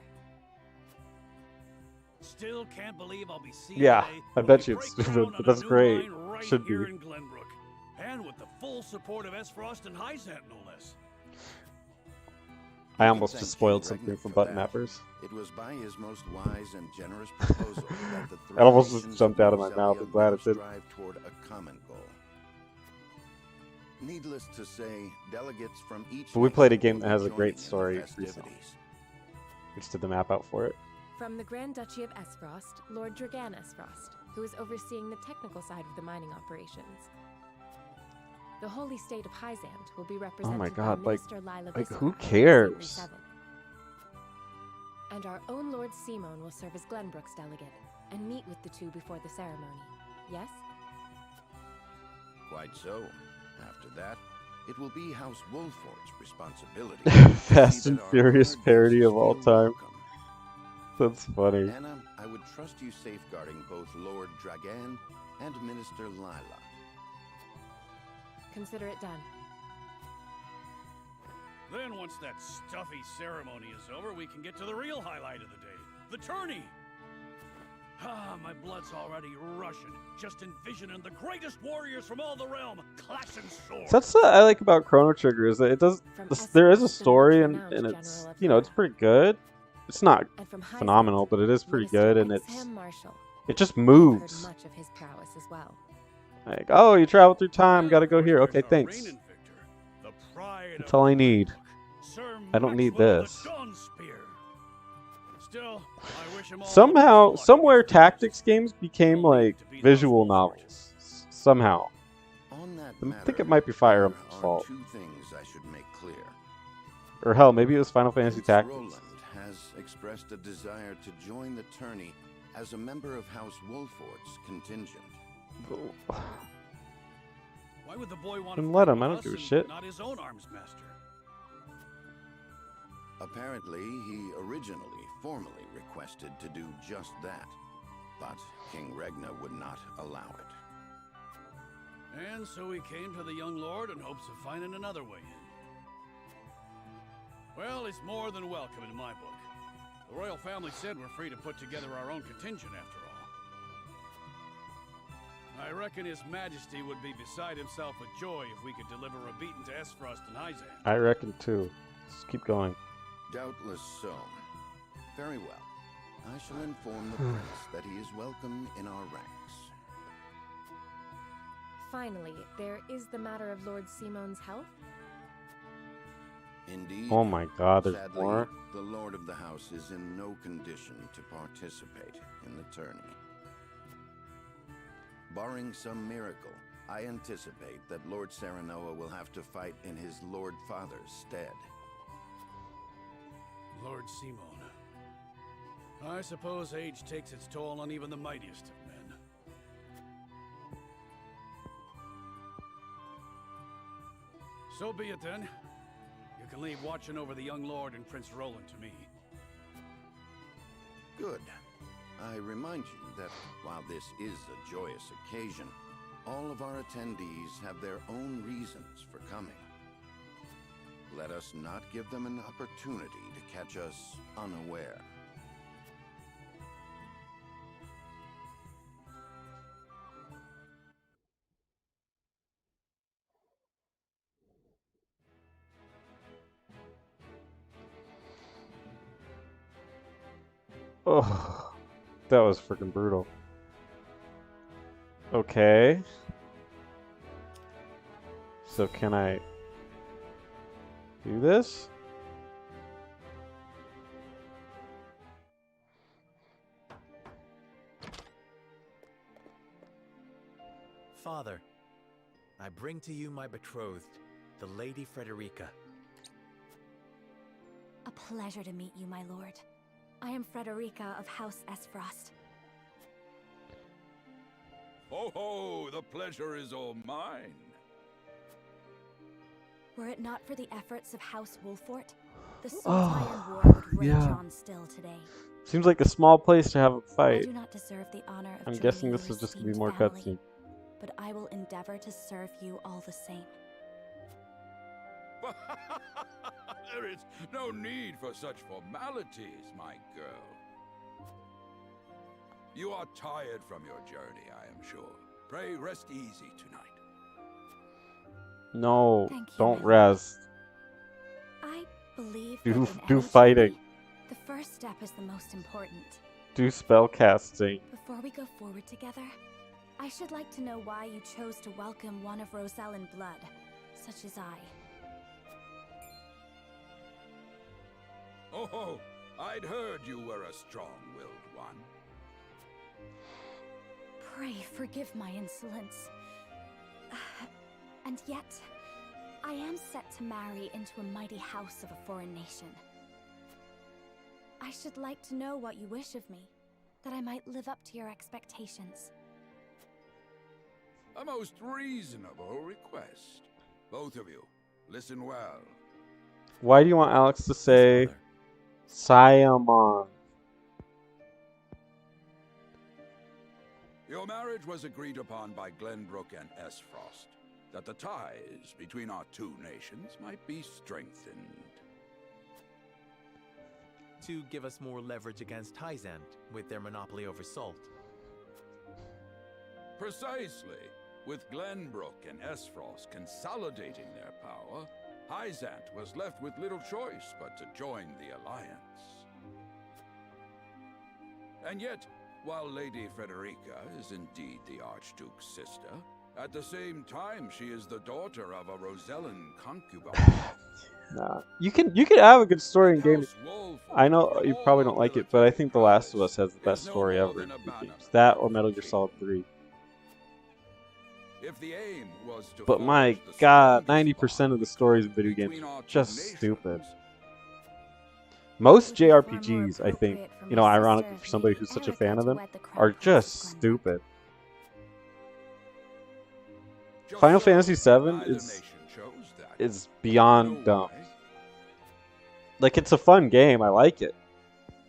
Still can't believe I'll be seeing Yeah, today I when bet we you it's break stupid, ground but on a that's new great. mine right Should here be. in Glenbrook. And with the full support of Esfrost and Hyzant, no less. I almost just spoiled something from Button Mappers. It was by his most wise and generous proposal that the It almost just nations jumped out of New my mouth. Zelia I'm glad now it did. strive toward a common goal. Needless to say, delegates from each But we played a nation game will that be has a joining great in the story festivities. recently. We just did the map out for it. From the Grand Duchy of Esfrost, Lord Dragan Esfrost, who is overseeing the technical side of the mining operations. The holy state of Hyzant will be represented Oh my god, by like, Minister Lila who Viscera, cares? Saintly Seven. And our own Lord Simon will serve as Glenbrook's delegate and meet with the 2 before the ceremony. Yes? Quite so. After that, it will be House Wolford's responsibility. Fast and Furious parody of all time. That's funny. Anna, I would trust you safeguarding both Lord Dragan and Minister Lila. Consider it done. Then once that stuffy ceremony is over, we can get to the real highlight of the day. The tourney! Ah, my blood's already rushing. Just envisioning the greatest warriors from all the realm clashing swords. So that's what I like about Chrono Trigger is that it does. There is a story and it's it's pretty good. It's not phenomenal, but it is pretty good and it just moves. Much of his prowess as well. Like, oh, you traveled through time, gotta go here. Okay, thanks. That's all I need. I don't need this. Somehow, somewhere Tactics games became like visual novels. Somehow. I think it might be Fire Emblem's fault. 2 things I should make clear. Or hell, maybe it was Final Fantasy Tactics. Roland has expressed a desire to join the tourney as a member of House Wolford's contingent. Why would the boy want Then to let fight him, I with don't give a us and shit. Not his own arms master. Apparently, he originally formally requested to do just that, but King Regna would not allow it. And so he came to the young lord in hopes of finding another way in. Well, it's more than welcome in my book. The royal family said we're free to put together our own contingent after all. I reckon His Majesty would be beside himself with joy if we could deliver a beating to Esfrost and Hyzant. I reckon too. Just keep going. Doubtless so. Very well. I shall inform the prince that he is welcome in our ranks. Finally, there is the matter of Lord Simon's health. Indeed. Oh my god, there's Sadly, more? the Lord of the House is in no condition to participate in the tourney. Barring some miracle, I anticipate that Lord Serenoa will have to fight in his Lord Father's stead. Lord Simon. I suppose age takes its toll on even the mightiest of men. So be it then. You can leave watching over the young lord and Prince Roland to me. Good. I remind you that while this is a joyous occasion, all of our attendees have their own reasons for coming. Let us not give them an opportunity to catch us unaware. Oh, that was freaking brutal. Okay. So can I do this? Father, I bring to you my betrothed, the Lady Frederica. A pleasure to meet you, my lord. I am Frederica of House Esfrost. Ho ho! The pleasure is all mine. Were it not for the efforts of House Wolfort, the Saltire War would rage on still today. Seems like a small place to have a I fight. do not deserve the honor of I'm joining guessing your this is just gonna be esteemed more family, cutscene. but I will endeavor to serve you all the same. There is no need for such formalities, my girl. You are tired from your journey, I am sure. Pray rest easy tonight. No, Thank you, don't my rest. I believe Do that in do any fighting. journey, the first step is the most important. Do spell casting. Before we go forward together, I should like to know why you chose to welcome one of Rosellan blood, such as I. Oh, I'd heard you were a strong-willed one. Pray forgive my insolence. And yet, I am set to marry into a mighty house of a foreign nation. I should like to know what you wish of me, that I might live up to your expectations. A most reasonable request. Both of you, listen well. Why do you want Alex to say Siamon? Your marriage was agreed upon by Glenbrook and Esfrost, that the ties between our two nations might be strengthened. To give us more leverage against Hyzant with their monopoly over salt. Precisely. With Glenbrook and Esfrost consolidating their power, Hyzant was left with little choice but to join the alliance. And yet, while Lady Frederica is indeed the Archduke's sister, at the same time she is the daughter of a Rosellan concubine. Nah. You could have a good story in games. I know you probably don't like it, but I think The Last of Us has the best story ever in video games. That or Metal Gear Solid 3. If the aim was to But my god, 90% of the stories in video games are just stupid. Most JRPGs, I think, you know, ironically for somebody who's such a fan of them, are just stupid. Final Fantasy VII is beyond dumb. Like, it's a fun game, I like it.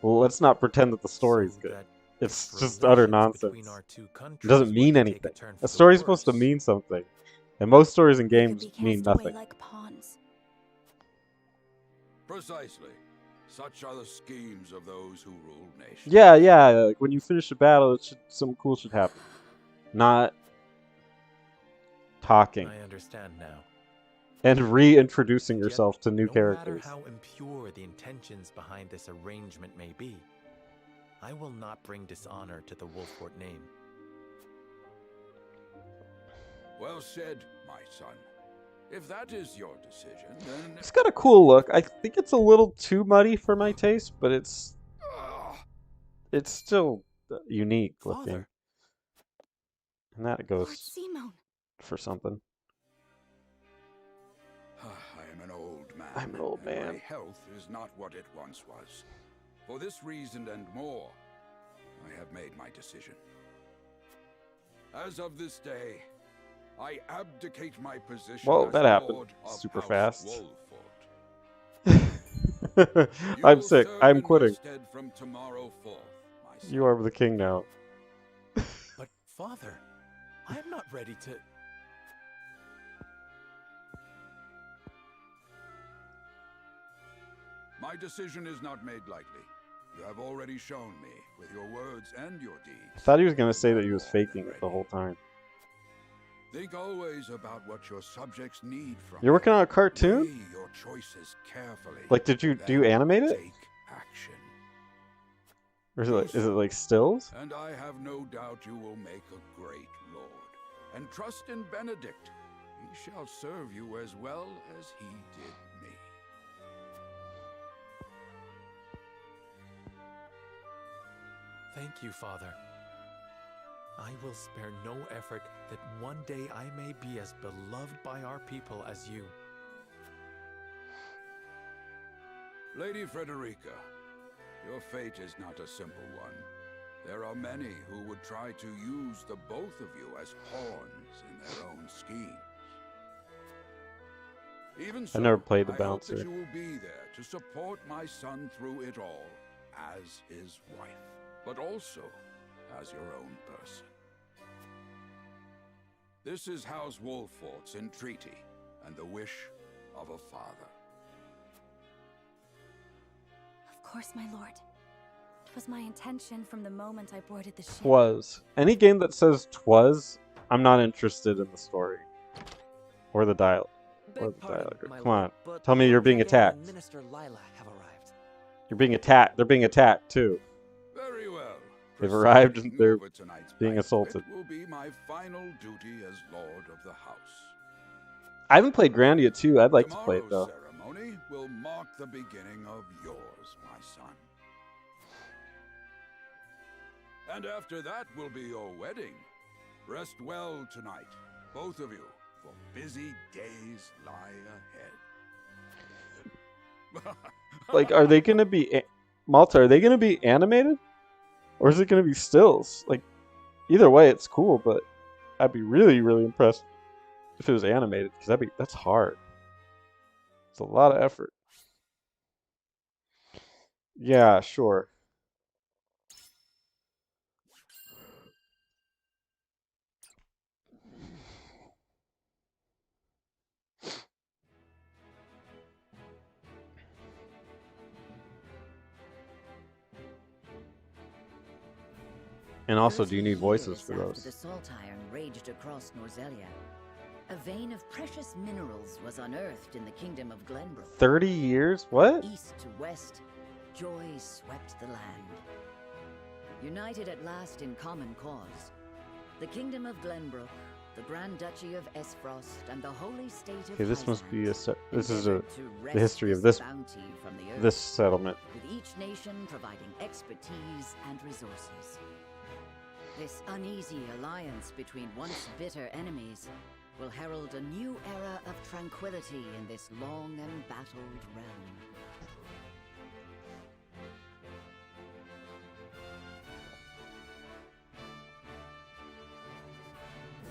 Well, let's not pretend that the story's good. It's just utter nonsense. It doesn't mean anything. A story's supposed to mean something. And most stories in games mean nothing. Precisely. Such are the schemes of those who rule nations. Yeah, like when you finish a battle, something cool should happen. Not talking. I understand now. And reintroducing yourself to new characters. No matter how impure the intentions behind this arrangement may be, I will not bring dishonor to the Wolfort name. Well said, my son. If that is your decision, then... It's got a cool look. I think it's a little too muddy for my taste, but it's still unique looking. And that goes for something. I am an old man. I'm an old man. My health is not what it once was. For this reason and more, I have made my decision. As of this day, I abdicate my position. Well, as that happened Lord of super House fast. I'm sick. I'm quitting. From tomorrow forth, my son. You are the king now. But Father, I am not ready to... My decision is not made lightly. You have already shown me, with your words and your deeds. I thought he was going to say that he was faking it the whole time. Think always about what your subjects need from You're working on a cartoon? Weigh your choices carefully. Like, do you animate it? Take action. Or is it like stills? And I have no doubt you will make a great lord. And trust in Benedict. He shall serve you as well as he did me. Thank you, Father. I will spare no effort that one day I may be as beloved by our people as you. Lady Frederica, your fate is not a simple one. There are many who would try to use the both of you as pawns in their own schemes. Even so, I never played the I hope bouncer. that you will be there to support my son through it all, as his wife, but also as your own person. This is House Wolfort's entreaty and the wish of a father. Of course, my lord. It was my intention from the moment I boarded the ship. Twas. Any game that says twas, I'm not interested in the story. Or the dialogue. Or the dialogue. Come on. Tell me you're being attacked. Minister Lila have arrived. You're being attacked. They're being attacked too. Very well. They've arrived and Proceeding they're over tonight's being banquet assaulted. will be my final duty as Lord of the House. I haven't played Grandia 2. I'd like to play it though. Tomorrow's ceremony will mark the beginning of yours, my son. And after that will be your wedding. Rest well tonight, both of you, for busy days lie ahead. Like, are they gonna be Malta? Are they gonna be animated, or is it gonna be stills? Like, either way, it's cool. But I'd be really, really impressed if it was animated, because that's hard. It's a lot of effort. Yeah, sure. And also, do you need voices for those? The salt iron raged across Norzelia. A vein of precious minerals was unearthed in the kingdom of Glenbrook. 30 years? What? East to west, joy swept the land. United at last in common cause, the kingdom of Glenbrook, the Grand Duchy of Esfrost, and the holy state of Okay, this must be a this is endeavored to the wrest history of this bounty from the earth, this settlement. with each nation providing expertise and resources. This uneasy alliance between once bitter enemies will herald a new era of tranquility in this long embattled realm.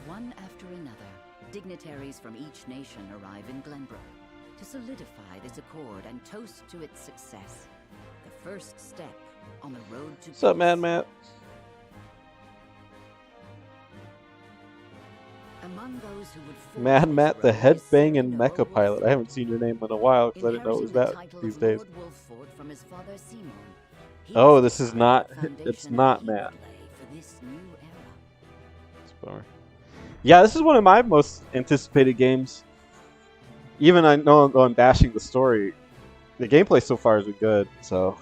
One after another, dignitaries from each nation arrive in Glenbrook to solidify this accord and toast to its success. The first step on the road to What's up, peace. Mad Matt? Among those who would forge Mad this Matt, the road is headbanging Cyrano mecha pilot. I haven't seen your name in a while because I didn't know it was Inheriting the that title these of days. Lord Wolford from his father Simon, he Oh, was this the is prime not. foundation It's that not he Matt. would lay for this new era. It's a bummer. Yeah, this is one of my most anticipated games. Even I know I'm bashing the story. The gameplay so far has been good, so.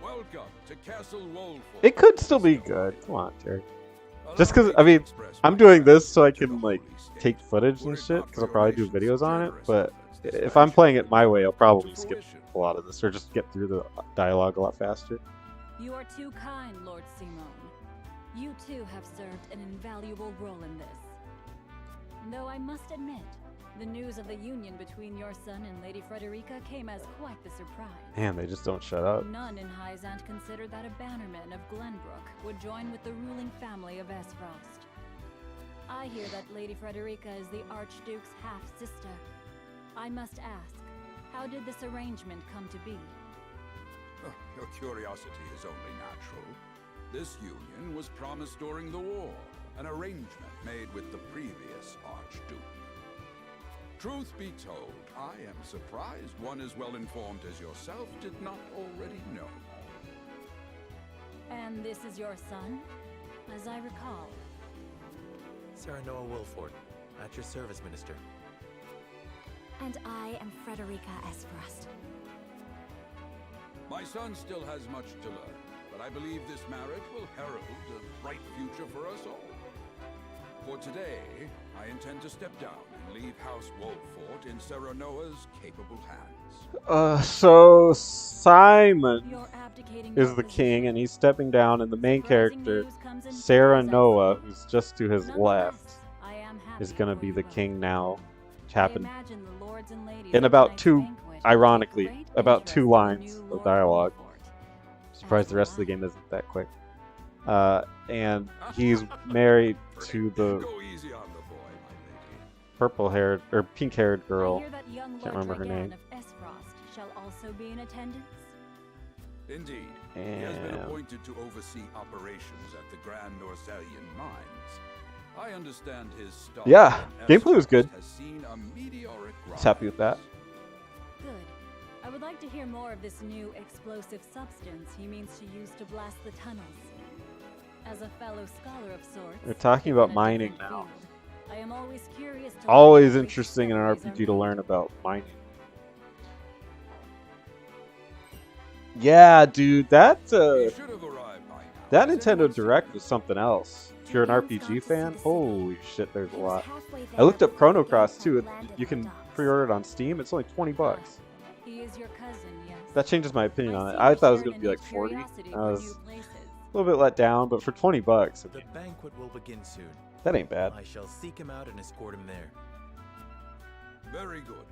Welcome to Castle Wolford. It could still be good. Come on, Terry. Just because, I mean, I'm doing this so I can, like, take footage and shit, because I'll probably do videos on it, but if I'm playing it my way, I'll probably skip a lot of this, or just get through the dialogue a lot faster. You are too kind, Lord Simon. You too have served an invaluable role in this. Though I must admit, the news of the union between your son and Lady Frederica came as quite the surprise. Man, they just don't shut up. None in Hyzant considered that a bannerman of Glenbrook would join with the ruling family of Esfrost. I hear that Lady Frederica is the Archduke's half-sister. I must ask, how did this arrangement come to be? Oh, your curiosity is only natural. This union was promised during the war, an arrangement made with the previous Archduke. Truth be told, I am surprised one as well informed as yourself did not already know. And this is your son, as I recall. Cyrano Wolford, at your service, Minister. And I am Frederica Esfrost. My son still has much to learn, but I believe this marriage will herald a bright future for us all. For today, I intend to step down and and leave House Wolffort in Serenoa's capable hands. So Simon is the king, and he's stepping down, and the main character, Serenoa, who's just to his left, is gonna be the king now, which happened in about ironically, about 2 lines of dialogue. Surprised the rest of the game isn't that quick. And he's married to the purple-haired or pink-haired girl. Can't remember her name. Shall also be in attendance? Indeed. He has been appointed to oversee operations at the Grand Orselian mines. I understand his start. Yeah, gameplay was good. Has seen a meteoric rise. Happy with that. Good. I would like to hear more of this new explosive substance he means to use to blast the tunnels. As a fellow scholar of sorts, We're talking about mining now. I am always curious to Always interesting in an RPG to learn about mining. Yeah, dude, that Nintendo Direct was something else. If you're an RPG fan, holy shit, there's a lot. I looked up Chrono Cross too. You can pre-order it on Steam. It's only $20. He is your cousin, yes. That changes my opinion on it. I thought it was going to be like 40. I was a little bit let down, but for $20, I mean, The banquet will begin soon. that ain't bad. I shall seek him out and escort him there. Very good.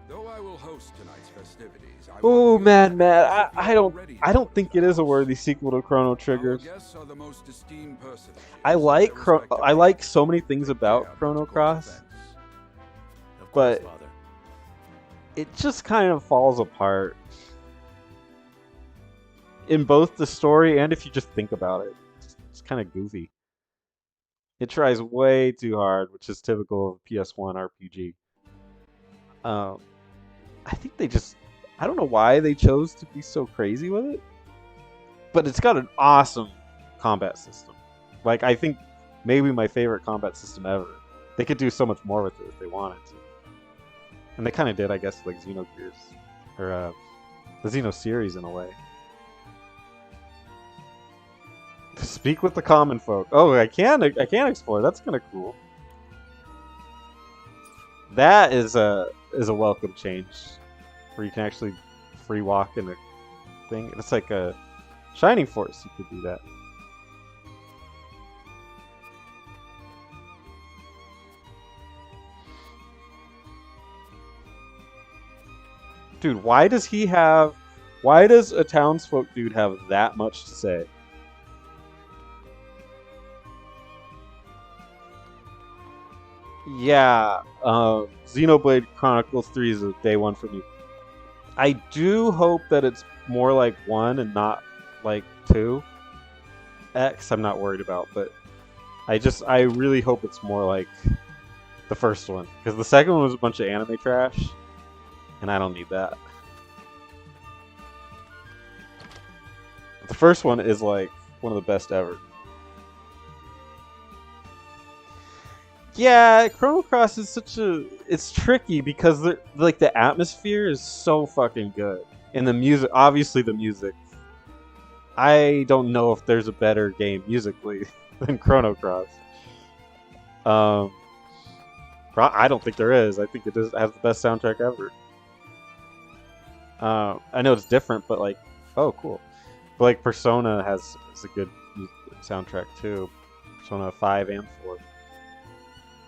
Though I will host tonight's festivities, Oh man, Matt, I don't think it is a worthy sequel to Chrono Trigger. I like so many things about Chrono Cross, but it just kind of falls apart in both the story and if you just think about it. It's kind of goofy. It tries way too hard, which is typical of a PS1 RPG. I think I don't know why they chose to be so crazy with it, but it's got an awesome combat system. Like, I think maybe my favorite combat system ever. They could do so much more with it if they wanted to. And they kind of did, I guess, like Xenogears, or the Xeno series in a way. Speak with the common folk. Oh, I can explore. That's kind of cool. That is a welcome change, where you can actually free walk in a thing. It's like a Shining Force. You could do that. Dude, why does a townsfolk dude have that much to say? Yeah, Xenoblade Chronicles 3 is a day one for me. I do hope that it's more like 1 and not like 2. X I'm not worried about, but I really hope it's more like the first one. Because the second one was a bunch of anime trash, and I don't need that. The first one is like one of the best ever. Yeah, Chrono Cross is it's tricky because the atmosphere is so fucking good. And the music, obviously the music. I don't know if there's a better game musically than Chrono Cross. I don't think there is. I think it has the best soundtrack ever. I know it's different, but like, oh, cool. But like Persona has a good soundtrack too. Persona 5 and 4.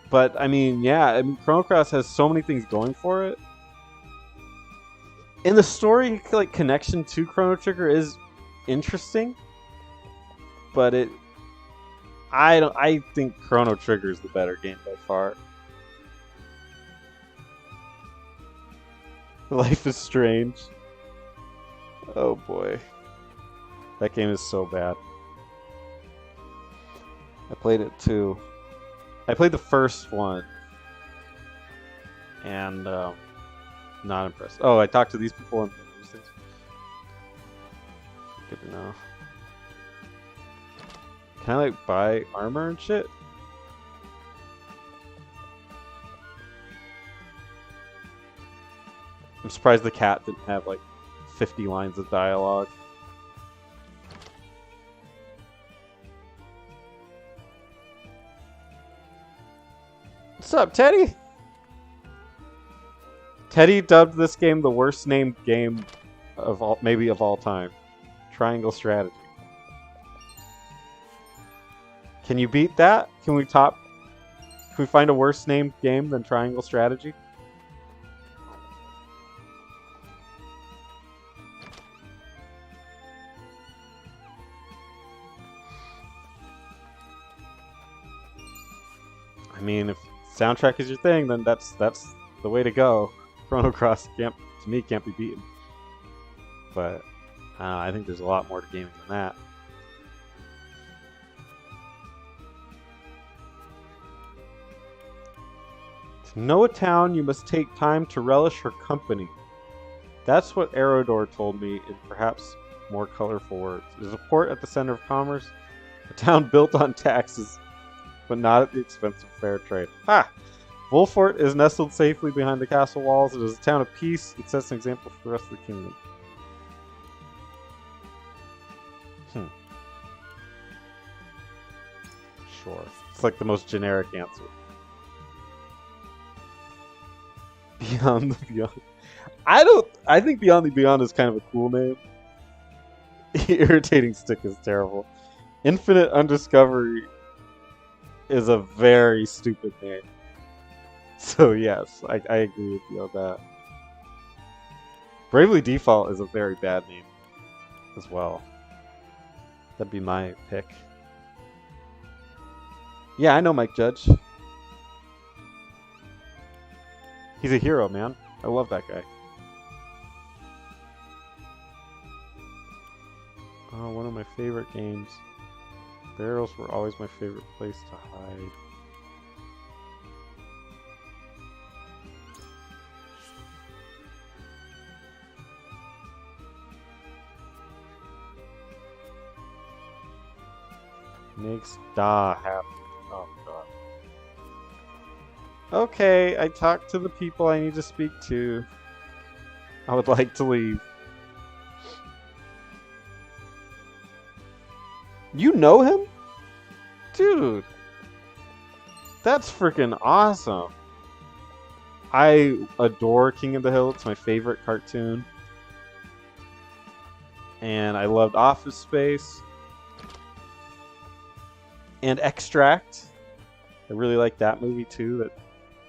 But I mean, yeah, Chrono Cross has so many things going for it. And the story like connection to Chrono Trigger is interesting. But I think Chrono Trigger is the better game by far. Life is Strange. Oh boy. That game is so bad. I played it too. I played the first one. And not impressed. Oh, I talked to these people and these things. Good to know. Can I like buy armor and shit? I'm surprised the cat didn't have like 50 lines of dialogue. What's up, Teddy? Teddy dubbed this game the worst named game of all, maybe of all time. Triangle Strategy. Can you beat that? Can we find a worse named game than Triangle Strategy? I mean, if soundtrack is your thing, then that's the way to go. Chrono Cross to me can't be beaten. But I think there's a lot more to gaming than that. To know a town, you must take time to relish her company. That's what Aerodor told me in perhaps more colorful words. It is a port at the center of commerce, a town built on taxes, but not at the expense of fair trade. Ha! Wolfort is nestled safely behind the castle walls. It is a town of peace. It sets an example for the rest of the kingdom. Sure. It's like the most generic answer. Beyond the Beyond. I think Beyond the Beyond is kind of a cool name. Irritating Stick is terrible. Infinite Undiscovery is a very stupid name. So yes, I agree with you on that. Bravely Default is a very bad name as well. That'd be my pick. Yeah, I know Mike Judge. He's a hero, man. I love that guy. Oh, one of my favorite games. Barrels were always my favorite place to hide. Makes Da happy. Oh god. Okay, I talked to the people I need to speak to. I would like to leave. You know him? Dude. That's freaking awesome. I adore King of the Hill. It's my favorite cartoon. And I loved Office Space. And Extract. I really liked that movie too, that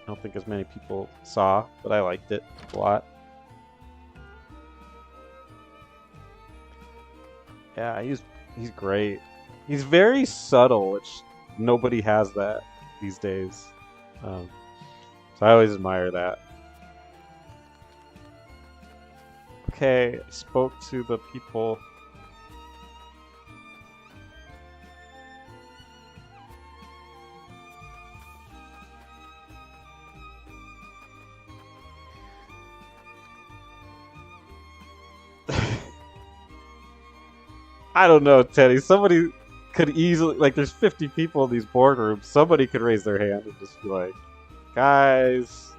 I don't think as many people saw, but I liked it a lot. Yeah, he's great. He's very subtle, which nobody has that these days. So I always admire that. Okay, I spoke to the people. I don't know, Teddy. Somebody could easily, like, there's 50 people in these boardrooms. Somebody could raise their hand and just be like, guys,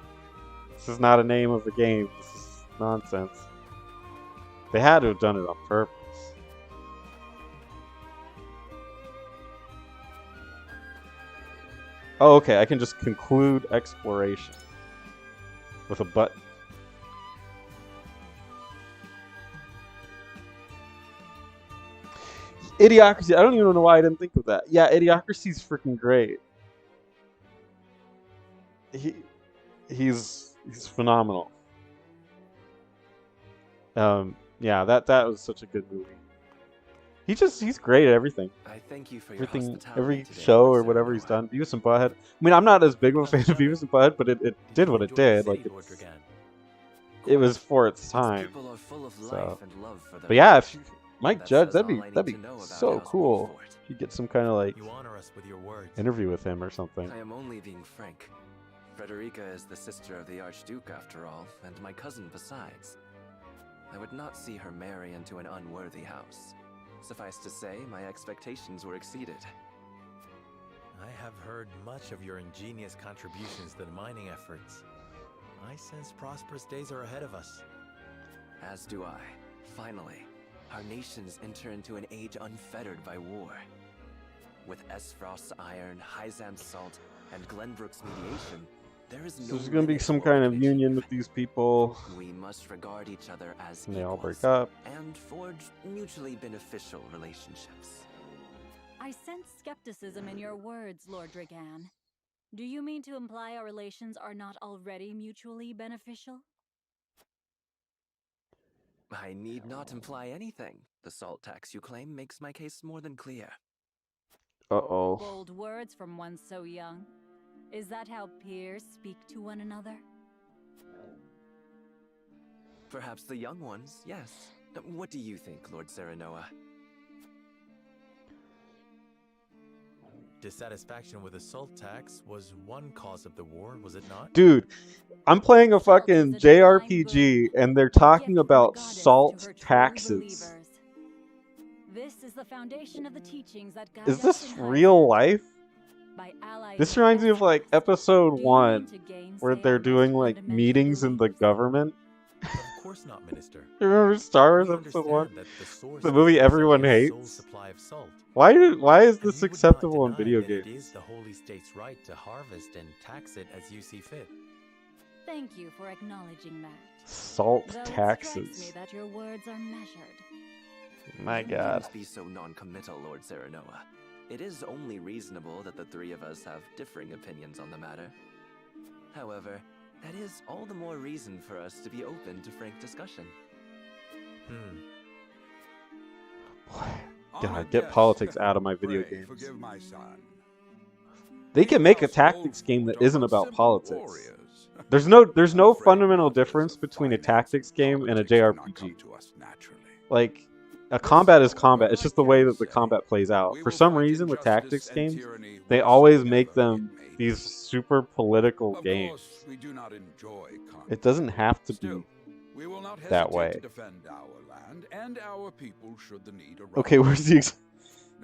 this is not a name of a game. This is nonsense. They had to have done it on purpose. Oh, okay. I can just conclude exploration with a button. Idiocracy. I don't even know why I didn't think of that. Yeah, Idiocracy's freaking great. He's phenomenal. Yeah, that was such a good movie. He's great at everything. I thank you for your Every hospitality today, show Lord or whatever he's Zeranoa. done. Beavis and Butthead. I mean, I'm not as big of a fan of Beavis and Butthead, but it did what it did. Like it was for its time. People are full of life So, and love for but yeah, if village. Mike That Judge, says that'd all be I need that'd to be know about so House cool. Wolfort. You get some kind of like You honor us with your words. interview with him or something. I am only being frank. Frederica is the sister of the Archduke after all, and my cousin besides. I would not see her marry into an unworthy house. Suffice to say, my expectations were exceeded. I have heard much of your ingenious contributions to the mining efforts. I sense prosperous days are ahead of us. As do I. Finally, our nations enter into an age unfettered by war. With Esfrost's iron, Hyzam's salt, and Glenbrook's mediation, There is So no there's gonna be limit some to our kind of religion. union with these people. We must regard each other as And they all equals break up. and forge mutually beneficial relationships. I sense skepticism in your words, Lord Dragan. Do you mean to imply our relations are not already mutually beneficial? I need not imply anything. The salt tax you claim makes my case more than clear. Uh-oh. Bold words from one so young. Is that how peers speak to one another? Perhaps the young ones, yes. What do you think, Lord Serenoa? Dissatisfaction with the salt tax was one cause of the war, was it not? Dude, I'm playing a fucking JRPG and they're talking about salt taxes. This is the foundation of the teachings that guide Is us this in real life? by allies This with reminds me of like episode 1 where gainsay they're our doing most like fundamental meetings in the government. Of course not, Minister. You remember Star Wars We episode 1? understand that the source The of movie food everyone supply is sole hates? supply of salt. Why is And this we would not acceptable in deny video that It games? is the Holy State's right to harvest and tax it as you see fit. Thank you for acknowledging that. Salt Though It strikes taxes. me that your words are measured. My You god. needn't be so non-committal, Lord Serenoa. It is only reasonable that the three of us have differing opinions on the matter. However, that is all the more reason for us to be open to frank discussion. God, get politics out of my video Pray games. forgive my son. They can make a tactics game that isn't about politics. There's no fundamental difference between a tactics game and a JRPG. Like, a combat is combat. It's just the way that the combat plays out. For some reason, with tactics games, they always make them these super political games. We do not enjoy It doesn't have to be We will not that hesitate way. to defend our land and our people should the need arise. Okay, where's the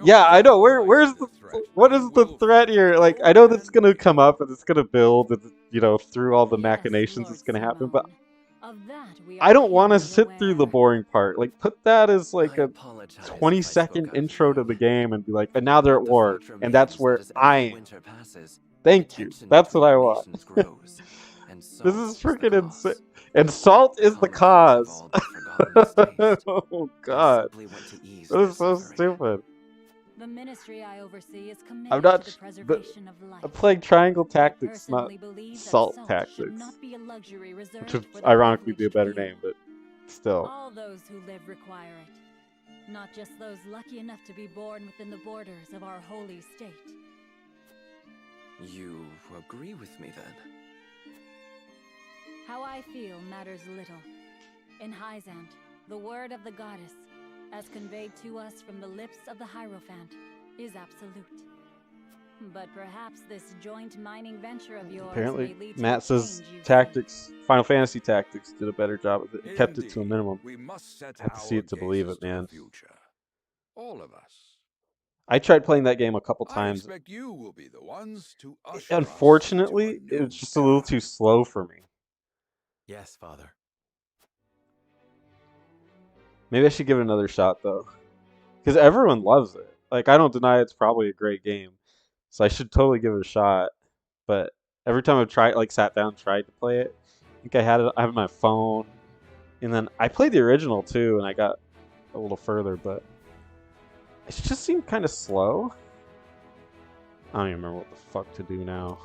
yeah, I know. Where's the what is the threat here? Like, I know that's gonna come up and it's gonna build, and, you know, through all the machinations it's gonna happen. But I don't want to sit through the boring part. Like, put that as like a 20-second intro to the game and be like, and now they're at war, and that's where I am. Thank you. That's what I want. This is freaking insane. And salt is the cause. Oh god, that is so stupid. The ministry I oversee is committed I'm not. to the But preservation of life. I'm playing Triangle Tactics, not Personally believe that Salt salt Tactics, should not be a luxury reserved which would for the ironically be a privileged better few. name, but still. All those who live require it, not just those lucky enough to be born within the borders of our holy state. You agree with me then? How I feel matters little. In Hyzant, the word of the goddess, as conveyed to us from the lips of the Hierophant, is absolute. But perhaps this joint mining venture of yours may Apparently, lead to Matt a says change you Tactics, Final Fantasy Tactics did a better job of it. It kept it to a Indeed, minimum. we must set I have to see our it to believe gazes it, to the man. future. All of us. I tried playing that game a couple I times. expect you will be the ones to usher Unfortunately, it was just a little too slow for me. Yes, Father. Maybe I should give it another shot though, because everyone loves it. Like, I don't deny it's probably a great game, so I should totally give it a shot. But every time I've tried, like, sat down and tried to play it, I think I had it. I have my phone, and then I played the original too, and I got a little further, but it just seemed kind of slow. I don't even remember what the fuck to do now.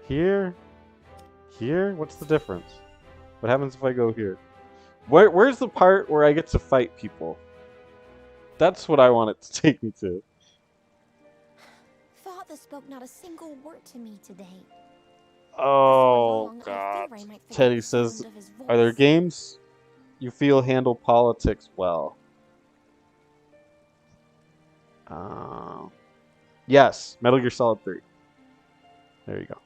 Here, what's the difference? What happens if I go here? Where's the part where I get to fight people? That's what I want it to take me to. Father spoke not a single word to me today. Oh long, I god. fear I might forget Teddy the says, sound of his are there voice." games you feel handle politics well? Yes, Metal Gear Solid 3. There you go.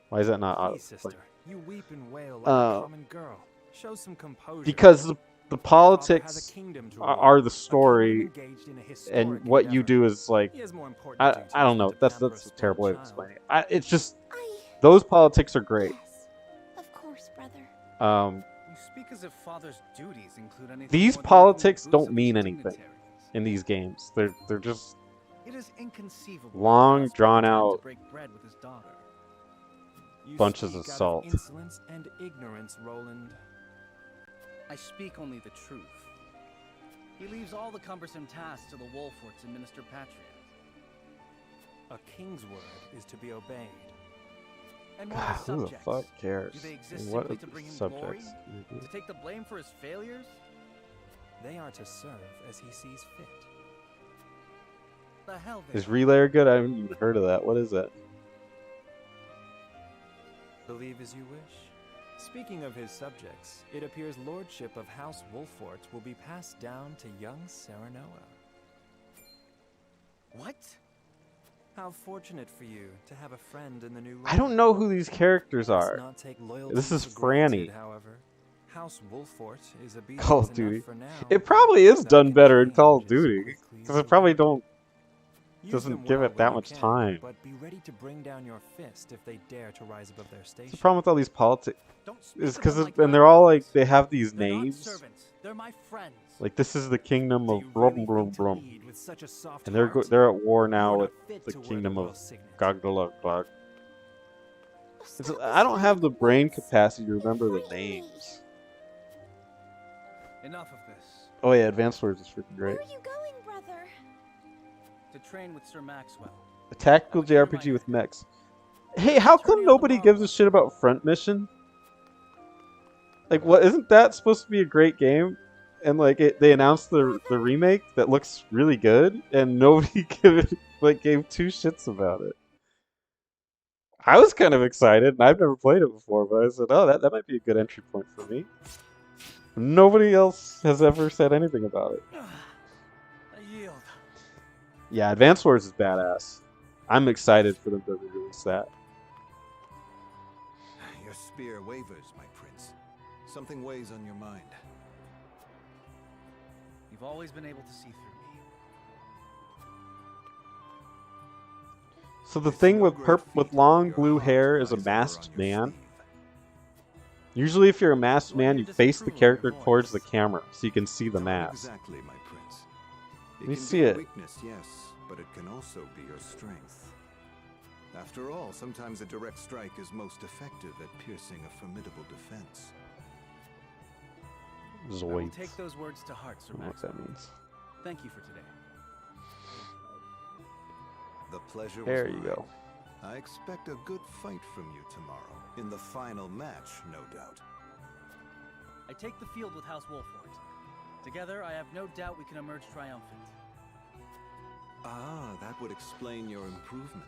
Why is that not auto? Please, sister, you weep and wail like a common girl. Show some composure. Because the Father politics has a kingdom to are rule, the story, engaged in a and historic what you endeavor. do is like, He has more important I duties don't know. than to That's pamper a terrible way of spoiled explaining it. It's just those politics are great. Of course, brother. You speak as if father's duties include anything These more than politics licking the boots don't of mean his anything dignitaries. in these games. They're just It is inconceivable. long, for us to drawn pretend to out. break bread with his daughter. bunches of speak out salt. insolence and ignorance, Roland. I speak only the truth. He leaves all the cumbersome tasks to the Wolforts and Minister Patria. A king's word is to be obeyed. And what God, are who the subjects? fuck cares? Do they exist And what simply to bring him subjects glory? do you do? To take the blame for his failures? They are to serve as he sees fit. The hell they Is Relayer good? I haven't even heard of that. What is that? Believe as you wish. Speaking of his subjects, it appears lordship of House Wolfort will be passed down to young Serenoa. What? How fortunate for you to have a friend in the new I don't know who these characters Let's are. not take loyalty This is for granted, Franny. however. House Wolfort is Call of obedient Duty. enough for now. It probably is done better in Call of Duty because it probably doesn't give it that much time. But be ready to bring down your fist if they dare to rise above their It's station. the problem with all these politics is to because them like and they're all like they have these They're not names. servants. They're my friends. Like this is the kingdom of blum blum blum, with such a soft and they're heart? they're at war now You are with not fit the to wear kingdom royal of signet. Gogdalog. I don't have the brain capacity to remember the names. Enough of this. Oh yeah, Advanced Wars is freaking great. Where are you going, brother? To train with Sir Maxwell. A tactical JRPG with mechs. Hey, how come nobody gives a shit about Front Mission? Like, what? Isn't that supposed to be a great game? And like, they announced the remake that looks really good, and nobody gave two shits about it. I was kind of excited, and I've never played it before, but I said, oh, that might be a good entry point for me. Nobody else has ever said anything about it. I yield. Yeah, Advance Wars is badass. I'm excited for them to release that. Your spear wavers, my prince. Something weighs on your mind. You've always been able to see through me. So the thing with long blue hair is a masked man. Usually if you're a masked man, you face the character towards the camera so you can see the mask. Exactly, my prince. Let me can see be a it. weakness, yes, but it can also be your strength. After all, sometimes a direct strike is most effective at piercing a formidable defense. I will Zoids. take those words to heart, Sir I don't know what Maxwell. that means. Thank you for today. The pleasure There was you mine. go. I expect a good fight from you tomorrow. In the final match, no doubt. I take the field with House Wolfort. Together, I have no doubt we can emerge triumphant. Ah, that would explain your improvement.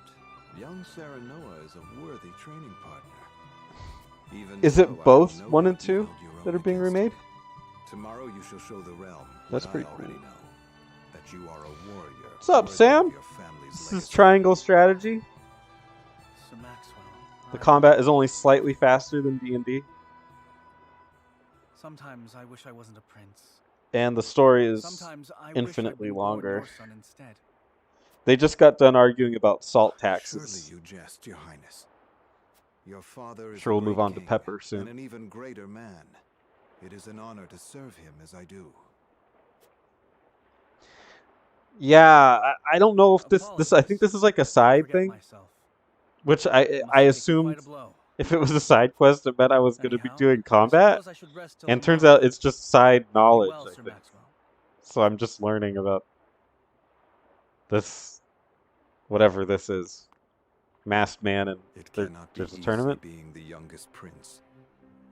Young Serenoa is a worthy training partner. Even Is so, it I both know 1 and that 2 you held your that own are being against remade? it. Tomorrow you shall show the realm That's what pretty I already cool. know. That you are a warrior. What's up, worthy of Sam? your family's This is legacy. Triangle Strategy. Sir Maxwell. The combat is only slightly faster than D&D, Sometimes I wish I wasn't a prince. and the story is Sometimes I infinitely wish I'd be Lord longer. Norson instead. They just got done arguing about salt taxes. Surely you jest, Your Highness. Your father is Sure, a we'll move great on to king Pepper soon. and an even greater man. It is an honor to serve him as I do. Yeah, I don't know if this I think this is like a side thing, which I assumed if it was a side quest, it meant I was going to be doing combat, and turns out it's just side knowledge. I think. So I'm just learning about this, whatever this is, masked man, and there's a Easy tournament. being the youngest prince.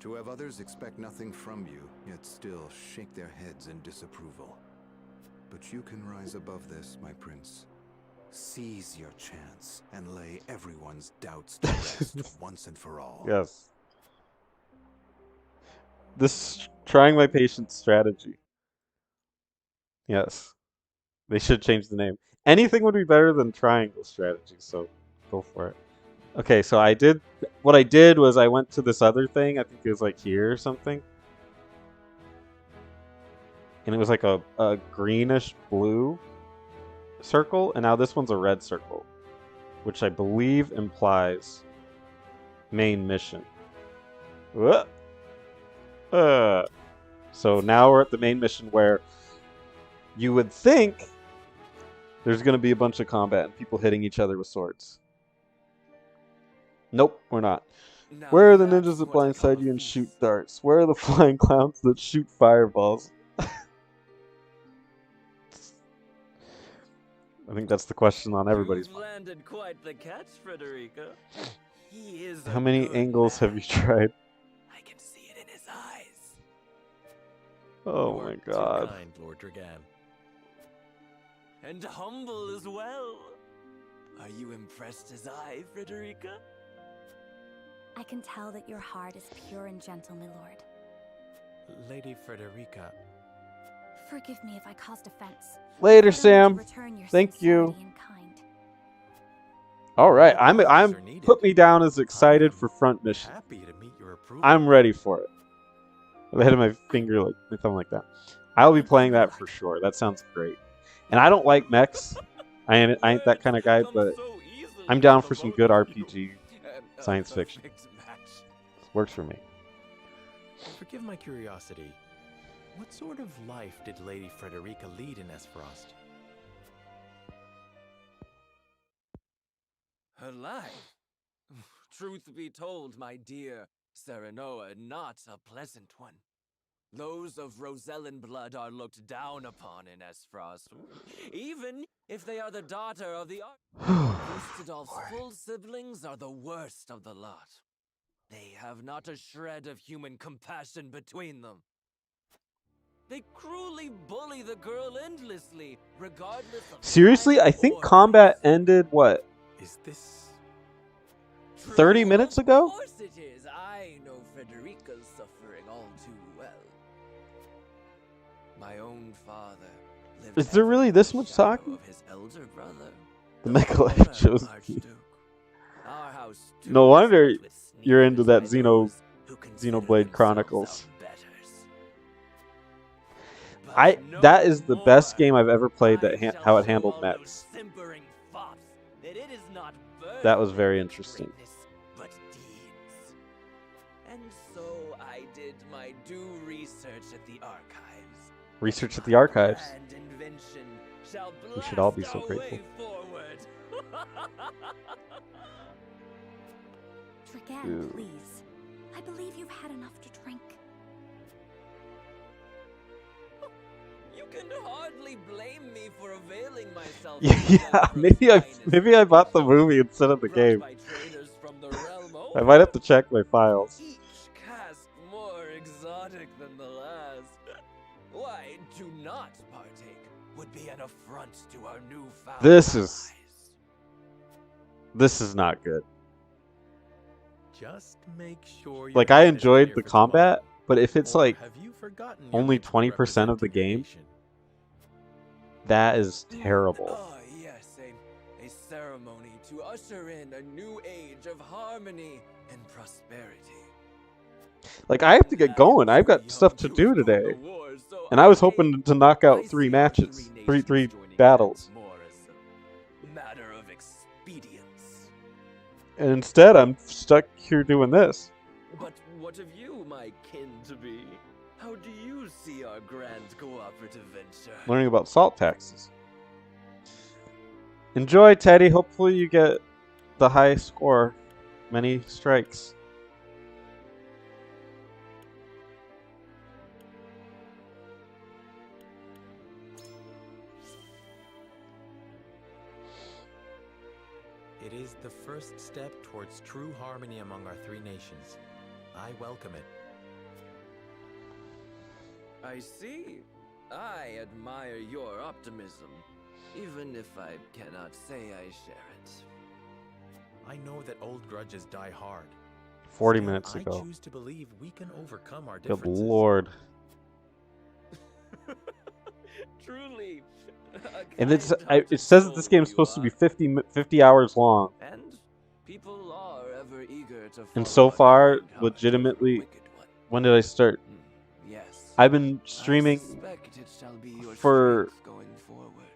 To have others expect nothing from you, yet still shake their heads in disapproval. But you can rise above this, my prince. Seize your chance and lay everyone's doubts to rest once and for all. Yes. This trying my patience strategy. Yes. They should change the name. Anything would be better than triangle strategy, so go for it. Okay, so what I did was I went to this other thing, I think it was like here or something. And it was like a greenish blue circle, and now this one's a red circle, which I believe implies main mission. So now we're at the main mission where you would think there's going to be a bunch of combat and people hitting each other with swords. Nope, we're not. Where are the ninjas that blindside you and shoot darts? Where are the flying clowns that shoot fireballs? I think that's the question on everybody's mind. Landed quite the catch, Frederica. He is How many angles have you tried? I can see it in his eyes. Oh my god. Too kind, Lord Dragan. And humble as well. Are you impressed as I, Frederica? I can tell that your heart is pure and gentle, my lord. Lady Frederica. Forgive me if I caused offense. Later, I Sam. want to return your Thank you. sincerity and kind. All right, I'm put me down as excited for front mission. Happy to meet your approval. I'm ready for it. I had my finger like my thumb like that. I'll be playing that for sure. That sounds great. And I don't like mechs. I ain't that kind of guy, but I'm down for some good RPG science fiction. Works for me. Forgive my curiosity. What sort of life did Lady Frederica lead in Esfrost? Her life? Truth be told, my dear Serenoa, not a pleasant one. Those of Rosellan blood are looked down upon in Esfrost, even if they are the daughter of the Ustadolf's full siblings are the worst of the lot. They have not a shred of human compassion between them. They cruelly bully the girl endlessly, regardless of... Seriously, I think combat ended, what? Is this... 30 minutes ago? Of course it is. I know Frederica's suffering all too well. My own father lived... Is there really this much talking? Of his elder brother, The Mecha Life shows. Our house too No wonder is filled with you're into that sneakers who consider Xenoblade themselves Chronicles. outbetters. That is the best game I've ever played. How it handled mechs. Simpering fops that it is not That was very interesting. but deeds. And so I did my due research at the archives. Research at the archives. And invention shall We should all be blast so our grateful. way forward. Dragan, Ew. please. I believe you've had enough to drink. You can hardly blame me for availing myself. Yeah, maybe I bought the movie instead of the game. From the realm I might have to check my files. each cask more exotic than the last. Why, do not partake would be an affront to our newfound This is not good. Just make sure Like, I enjoyed the combat, but if it's like only 20% of the game, that is terrible. Ah, yes, a ceremony to usher in a new age of harmony and prosperity. Like, I have to get going. I've got stuff to do today. And I was hoping to knock out 3 matches. Three battles. Matter of expedience. And instead, I'm stuck here doing this. But what of you, my kin-to-be? How do you see our grand cooperative venture? Learning about salt taxes. Enjoy, Teddy. Hopefully you get the high score. Many strikes. It is the first step towards true harmony among our 3 nations. I welcome it. I see. I admire your optimism, even if I cannot say I share it. I know that old grudges die hard. 40 Still, minutes ago. I choose to believe we can overcome our Good differences. lord. Truly. And it says that this game is supposed to be 50 hours long. And people are ever eager to And so far, legitimately, when did I start? Yes. I've been streaming Suspect it shall be your for strength going forward.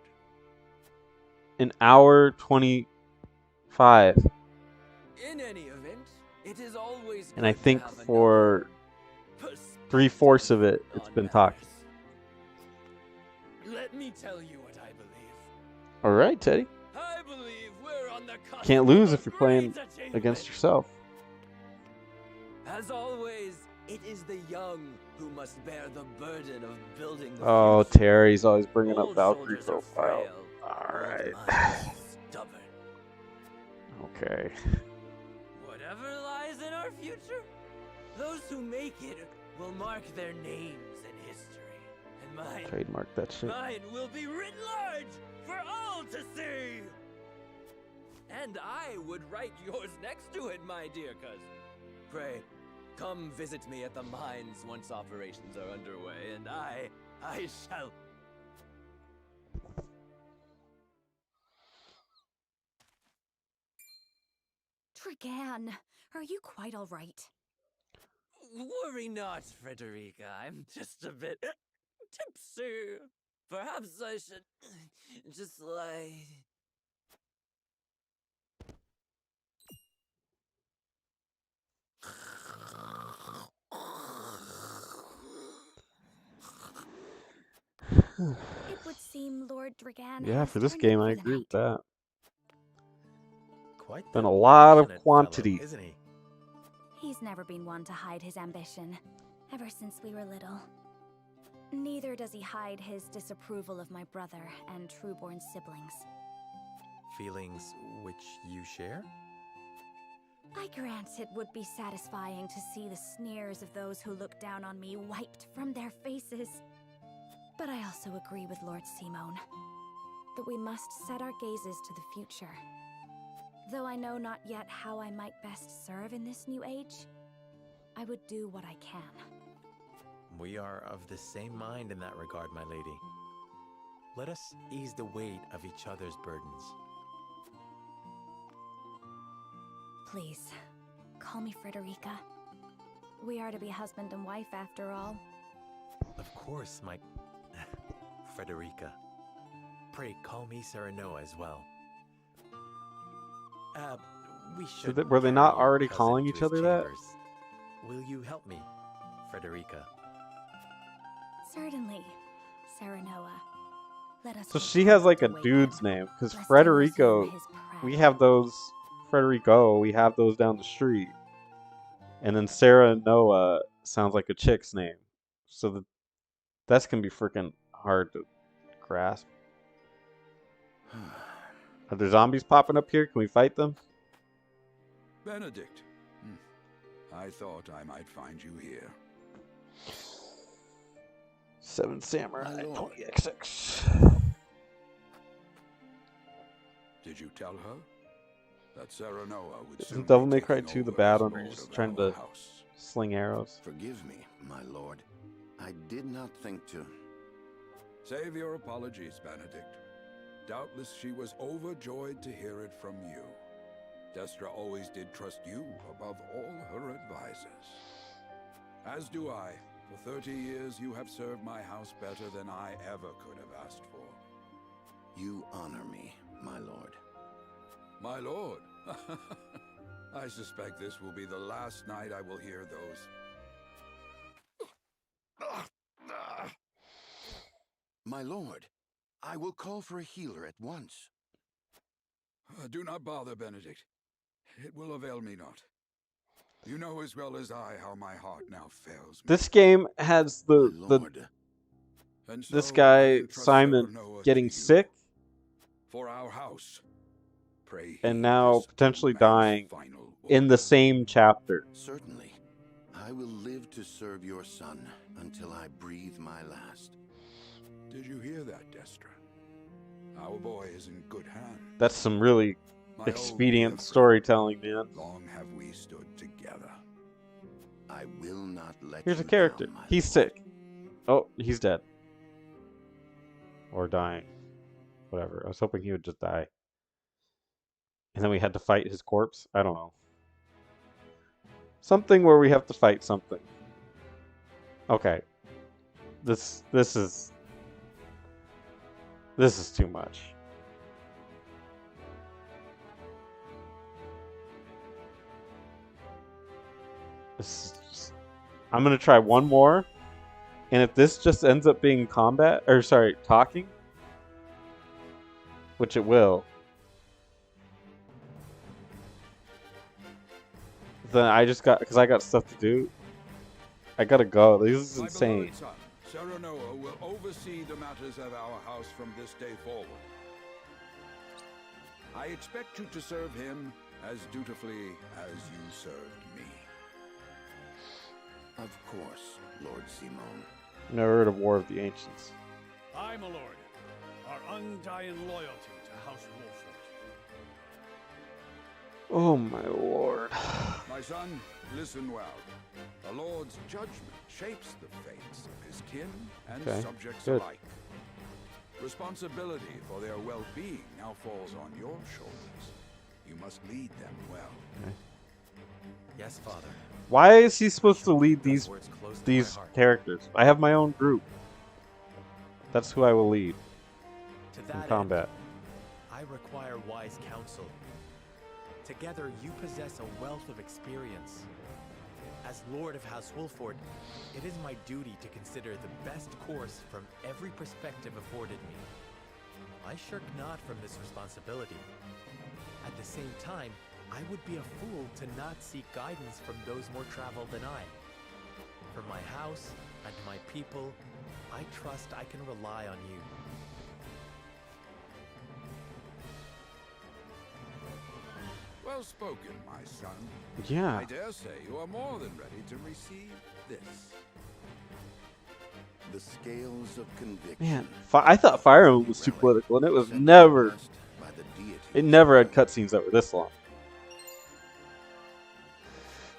an hour 25. In any event, it is always And I good to think have another for 3/4 of it, it's been talking. Let me tell you what I believe. Alright, Teddy. I believe we're on the cusp Can't of lose a if you're playing great achievement. against yourself. As always, it is the young who must bear the burden of building the Oh, future. Terry's always bringing up Old Valkyrie soldiers are profile. frail, Alright. old minds stubborn. Okay. Whatever lies in our future, those who make it will mark their names in history. And mine, Trademark that shit. mine will be written large for all to see. And I would write yours next to it, my dear cousin. Pray, come visit me at the mines once operations are underway, and I shall... Dragan, are you quite all right? Worry not, Frederica. I'm just a bit tipsy. Perhaps I should just lie. It would seem Lord Dragan Yeah, has for this turned in game, for I the agree night. with that. Quite Been the a lot of passionate quantity. fellow, isn't he? He's never been one to hide his ambition, ever since we were little. Neither does he hide his disapproval of my brother and Trueborn siblings. Feelings which you share? I grant it would be satisfying to see the sneers of those who look down on me wiped from their faces. But I also agree with Lord Simone that we must set our gazes to the future. Though I know not yet how I might best serve in this new age, I would do what I can. We are of the same mind in that regard, my lady. Let us ease the weight of each other's burdens. Please, call me Frederica. We are to be husband and wife after all. Of course, my... Frederica. Pray call me Serenoa as well. We should... Were they not carry your already cousin calling to each his other that? chambers. Will you help me, Frederica? Certainly, Serenoa. Let us So she has like a dude's name, because Frederico, we have those, Frederico, we have those down the street. And then Sarah Noah sounds like a chick's name. So that's going to be freaking hard to grasp. Are there zombies popping up here? Can we fight them? Benedict. I thought I might find you here. 7 Samurai, 20XX. Did you tell her that Serenoa would soon Isn't Devil be May Cry taking 2 the over bad as one where lord you're just of trying our to house? sling arrows? Forgive me, my lord. I did not think to... Save your apologies, Benedict. Doubtless she was overjoyed to hear it from you. Destra always did trust you above all her advisors. As do I. For 30 years you have served my house better than I ever could have asked for. You honor me, my lord. My lord? I suspect this will be the last night I will hear those... My lord, I will call for a healer at once. Do not bother, Benedict. It will avail me not. You know as well as I how my heart now fails me. This game has And this so I guy entrust Simon Serenoa getting to you. sick For our house. Pray and now potentially dying in the same chapter. Certainly. I will live to serve your son until I breathe my last. Did you hear that, Destra? Our boy is in good hands. That's some really My expedient old dear storytelling, man. Long have we stood together. I will not let Here's you a character. down, my He's sick. Oh, he's dead. Or dying. Whatever. I was hoping he would just die. And then we had to fight his corpse? I don't know. Something where we have to fight something. Okay. This is too much. I'm gonna try one more, and if this just ends up being combat, or sorry, talking, which it will. then I just got, because I got stuff to do. I gotta go. This is My insane. beloved son, Serenoa will oversee the matters of our house from this day forward. I expect you to serve him as dutifully as you served me. Of course, Lord Simon. Never heard of War of the Ancients. Aye, my lord. Our undying loyalty to House Wolford. Oh my lord. My son, listen well. The Lord's judgment shapes the fates of his kin and Okay, subjects good. alike. Responsibility for their well-being now falls on your shoulders. You must lead them well. Okay. Yes, Father. Why is he supposed to lead these Words close to my heart. characters? I have my own group. That's who I will lead To in that combat. I require wise counsel. Together, you possess a wealth of experience. As Lord of House Wolford, it is my duty to consider the best course from every perspective afforded me. I shirk not from this responsibility. At the same time, I would be a fool to not seek guidance from those more traveled than I. For my house and my people, I trust I can rely on you. Well spoken, my son. Yeah. I dare say you are more than ready to receive this. The scales of conviction. Man, I thought Fire Emblem was too political, and it was never. By the deity. It never had cutscenes that were this long.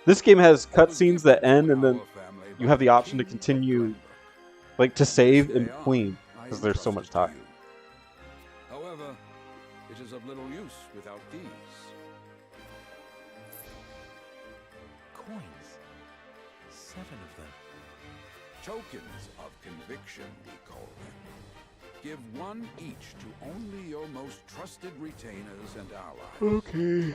This game has cutscenes that end, and then you have the option to continue, like to save in between, because there's so much time. However, it is of little use without these. Coins. 7 of them. Tokens of conviction, we call them. Give one each to only your most trusted retainers and allies. Okay.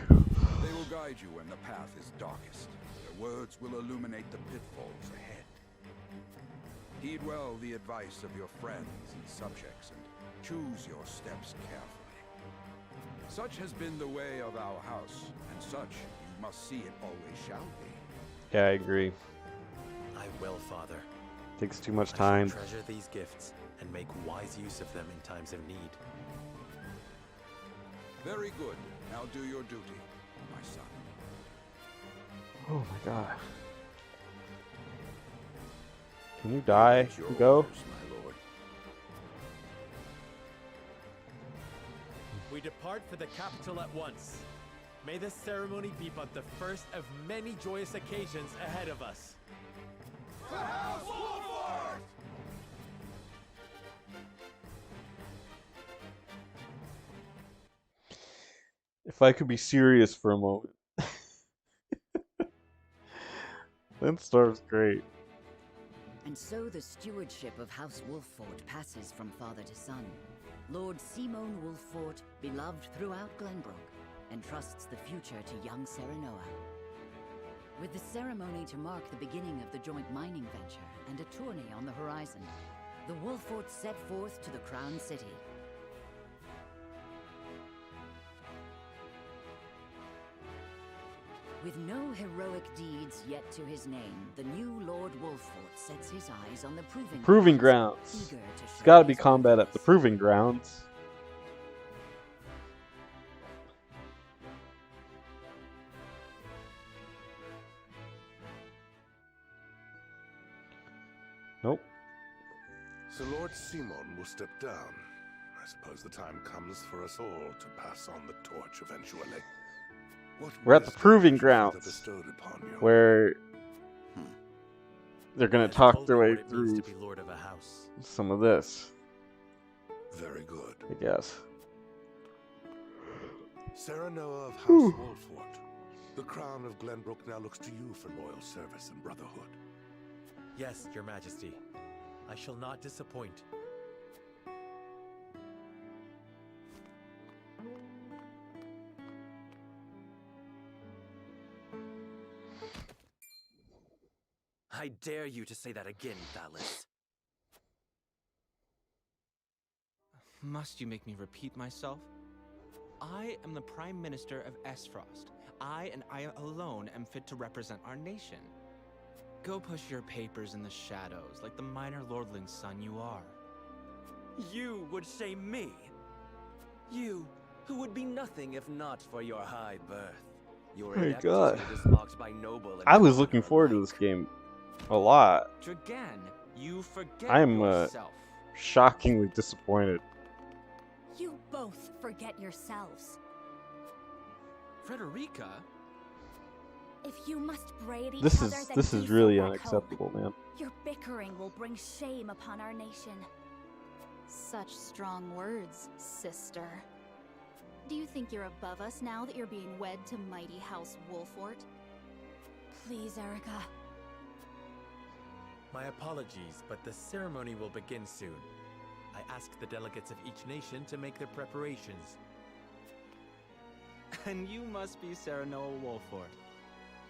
They will guide you when the path is darkest. Their words will illuminate the pitfalls ahead. Heed well the advice of your friends and subjects, and choose your steps carefully. Such has been the way of our house, and such you must see it always shall be. Yeah, I agree. I will, Father. Takes too much I time. shall treasure these gifts and make wise use of them in times of need. Very good. Now do your duty, my son. Oh my god. Can you die? Your You go? orders, my lord. We depart for the capital at once. May this ceremony be but the first of many joyous occasions ahead of us. For House Wolford! If I could be serious for a moment. Lindstar's great. And so the stewardship of House Wolffort passes from father to son. Lord Simon Wolffort, beloved throughout Glenbrook, entrusts the future to young Serenoa. With the ceremony to mark the beginning of the joint mining venture and a tourney on the horizon, the Wolfforts set forth to the Crown City. With no heroic deeds yet to his name, the new Lord Wolffort sets his eyes on the Proving grounds. It's gotta be combat at the proving grounds. Nope. So Lord Simon will step down. I suppose the time comes for us all to pass on the torch eventually. What We're at the wisdom proving should Father grounds, bestowed upon you? where they're gonna talk their way What it means through to be lord of a house. some of this, Very good. I guess. Serenoa of House Wolfort. The crown of Glenbrook now looks to you for loyal service and brotherhood. Yes, your majesty. I shall not disappoint. I dare you to say that again, Thalis. Must you make me repeat myself? I am the Prime Minister of Esfrost. I and I alone am fit to represent our nation. Go push your papers in the shadows like the minor lordling's son you are. You would shame me? You, who would be nothing if not for your high birth. Your Oh my ineptitude god. is marked by noble and I was looking forward to this game a lot. Dragan, you forget I'm yourself. shockingly disappointed. You both forget yourselves. Frederica? If you must braid each This other, is then this do is so really back unacceptable, home. man. Your bickering will bring shame upon our nation. Such strong words, sister. Do you think you're above us now that you're being wed to mighty House Wolfort? Please, Erica. My apologies, but the ceremony will begin soon. I ask the delegates of each nation to make their preparations. And you must be Serenoa Wolfort.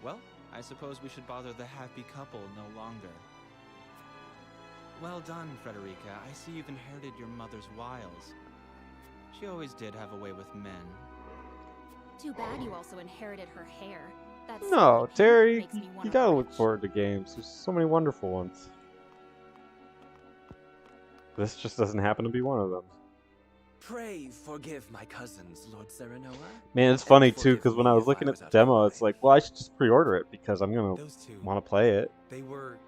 Well, I suppose we should bother the happy couple no longer. Well done, Frederica. I see you've inherited your mother's wiles. She always did have a way with men. Too bad you also inherited her hair. That's No, Terry, makes me you wanna gotta look forward to games. There's so many wonderful ones. This just doesn't happen to be one of them. Pray forgive my cousins, Lord Serenoa. Man, it's funny too, because when I was looking at the demo, it's like, well, I should just pre-order it because I'm gonna want to play it. They were...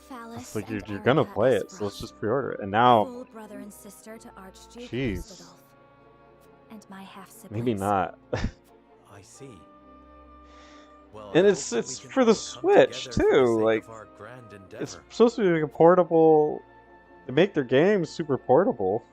Phallus It's like and you're gonna Erica play it, so let's just pre-order it. And now, full brother and sister to Archduke Jeez. Hustadolf. And my half siblings. maybe not. I see. Well, And I it's hope that we it's can for the all come Switch together for the too. sake Like, of our grand it's endeavor. supposed to be like a portable. They make their games super portable.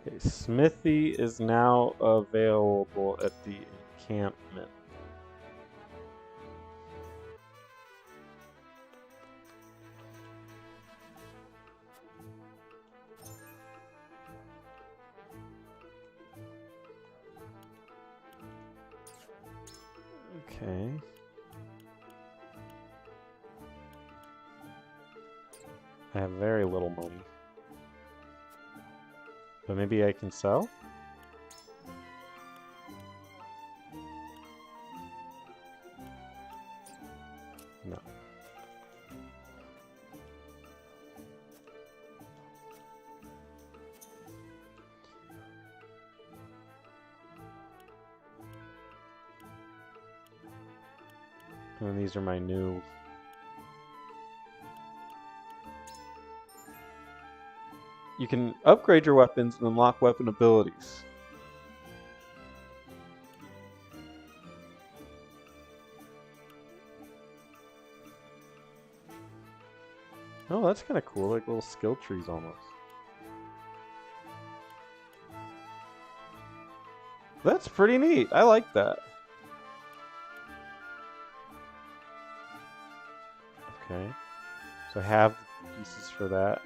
Okay, Smithy is now available at the encampment. Okay. I have very little money. But maybe I can sell? No. And these are my new... You can upgrade your weapons and unlock weapon abilities. Oh, that's kind of cool, like little skill trees almost. That's pretty neat. I like that. Okay. So I have the pieces for that.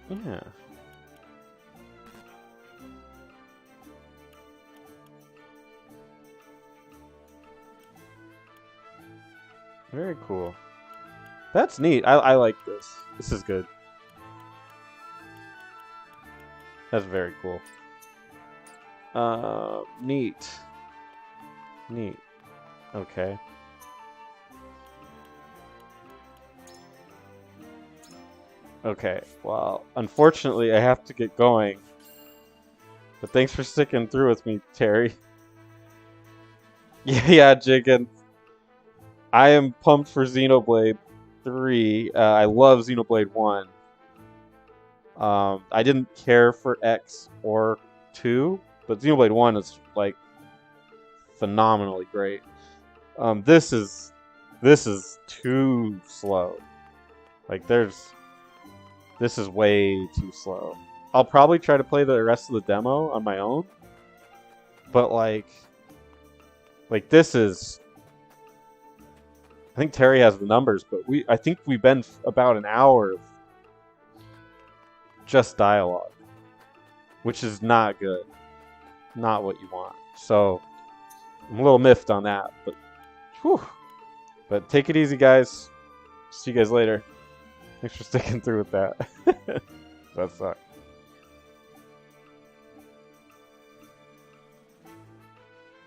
Yeah. Very cool. That's neat. I like this. This is good. That's very cool. Neat. Neat. Okay. Okay, well, unfortunately I have to get going. But thanks for sticking through with me, Terry. Yeah, Jiggin. I am pumped for Xenoblade 3. I love Xenoblade 1. I didn't care for X or 2, but Xenoblade 1 is, like, phenomenally great. This is too slow. Like, this is way too slow. I'll probably try to play the rest of the demo on my own. But like this is... I think Terry has the numbers, but I think we've been about an hour of just dialogue. Which is not good. Not what you want. So, I'm a little miffed on that, but whew. But take it easy, guys. See you guys later. Thanks for sticking through with that. That sucks.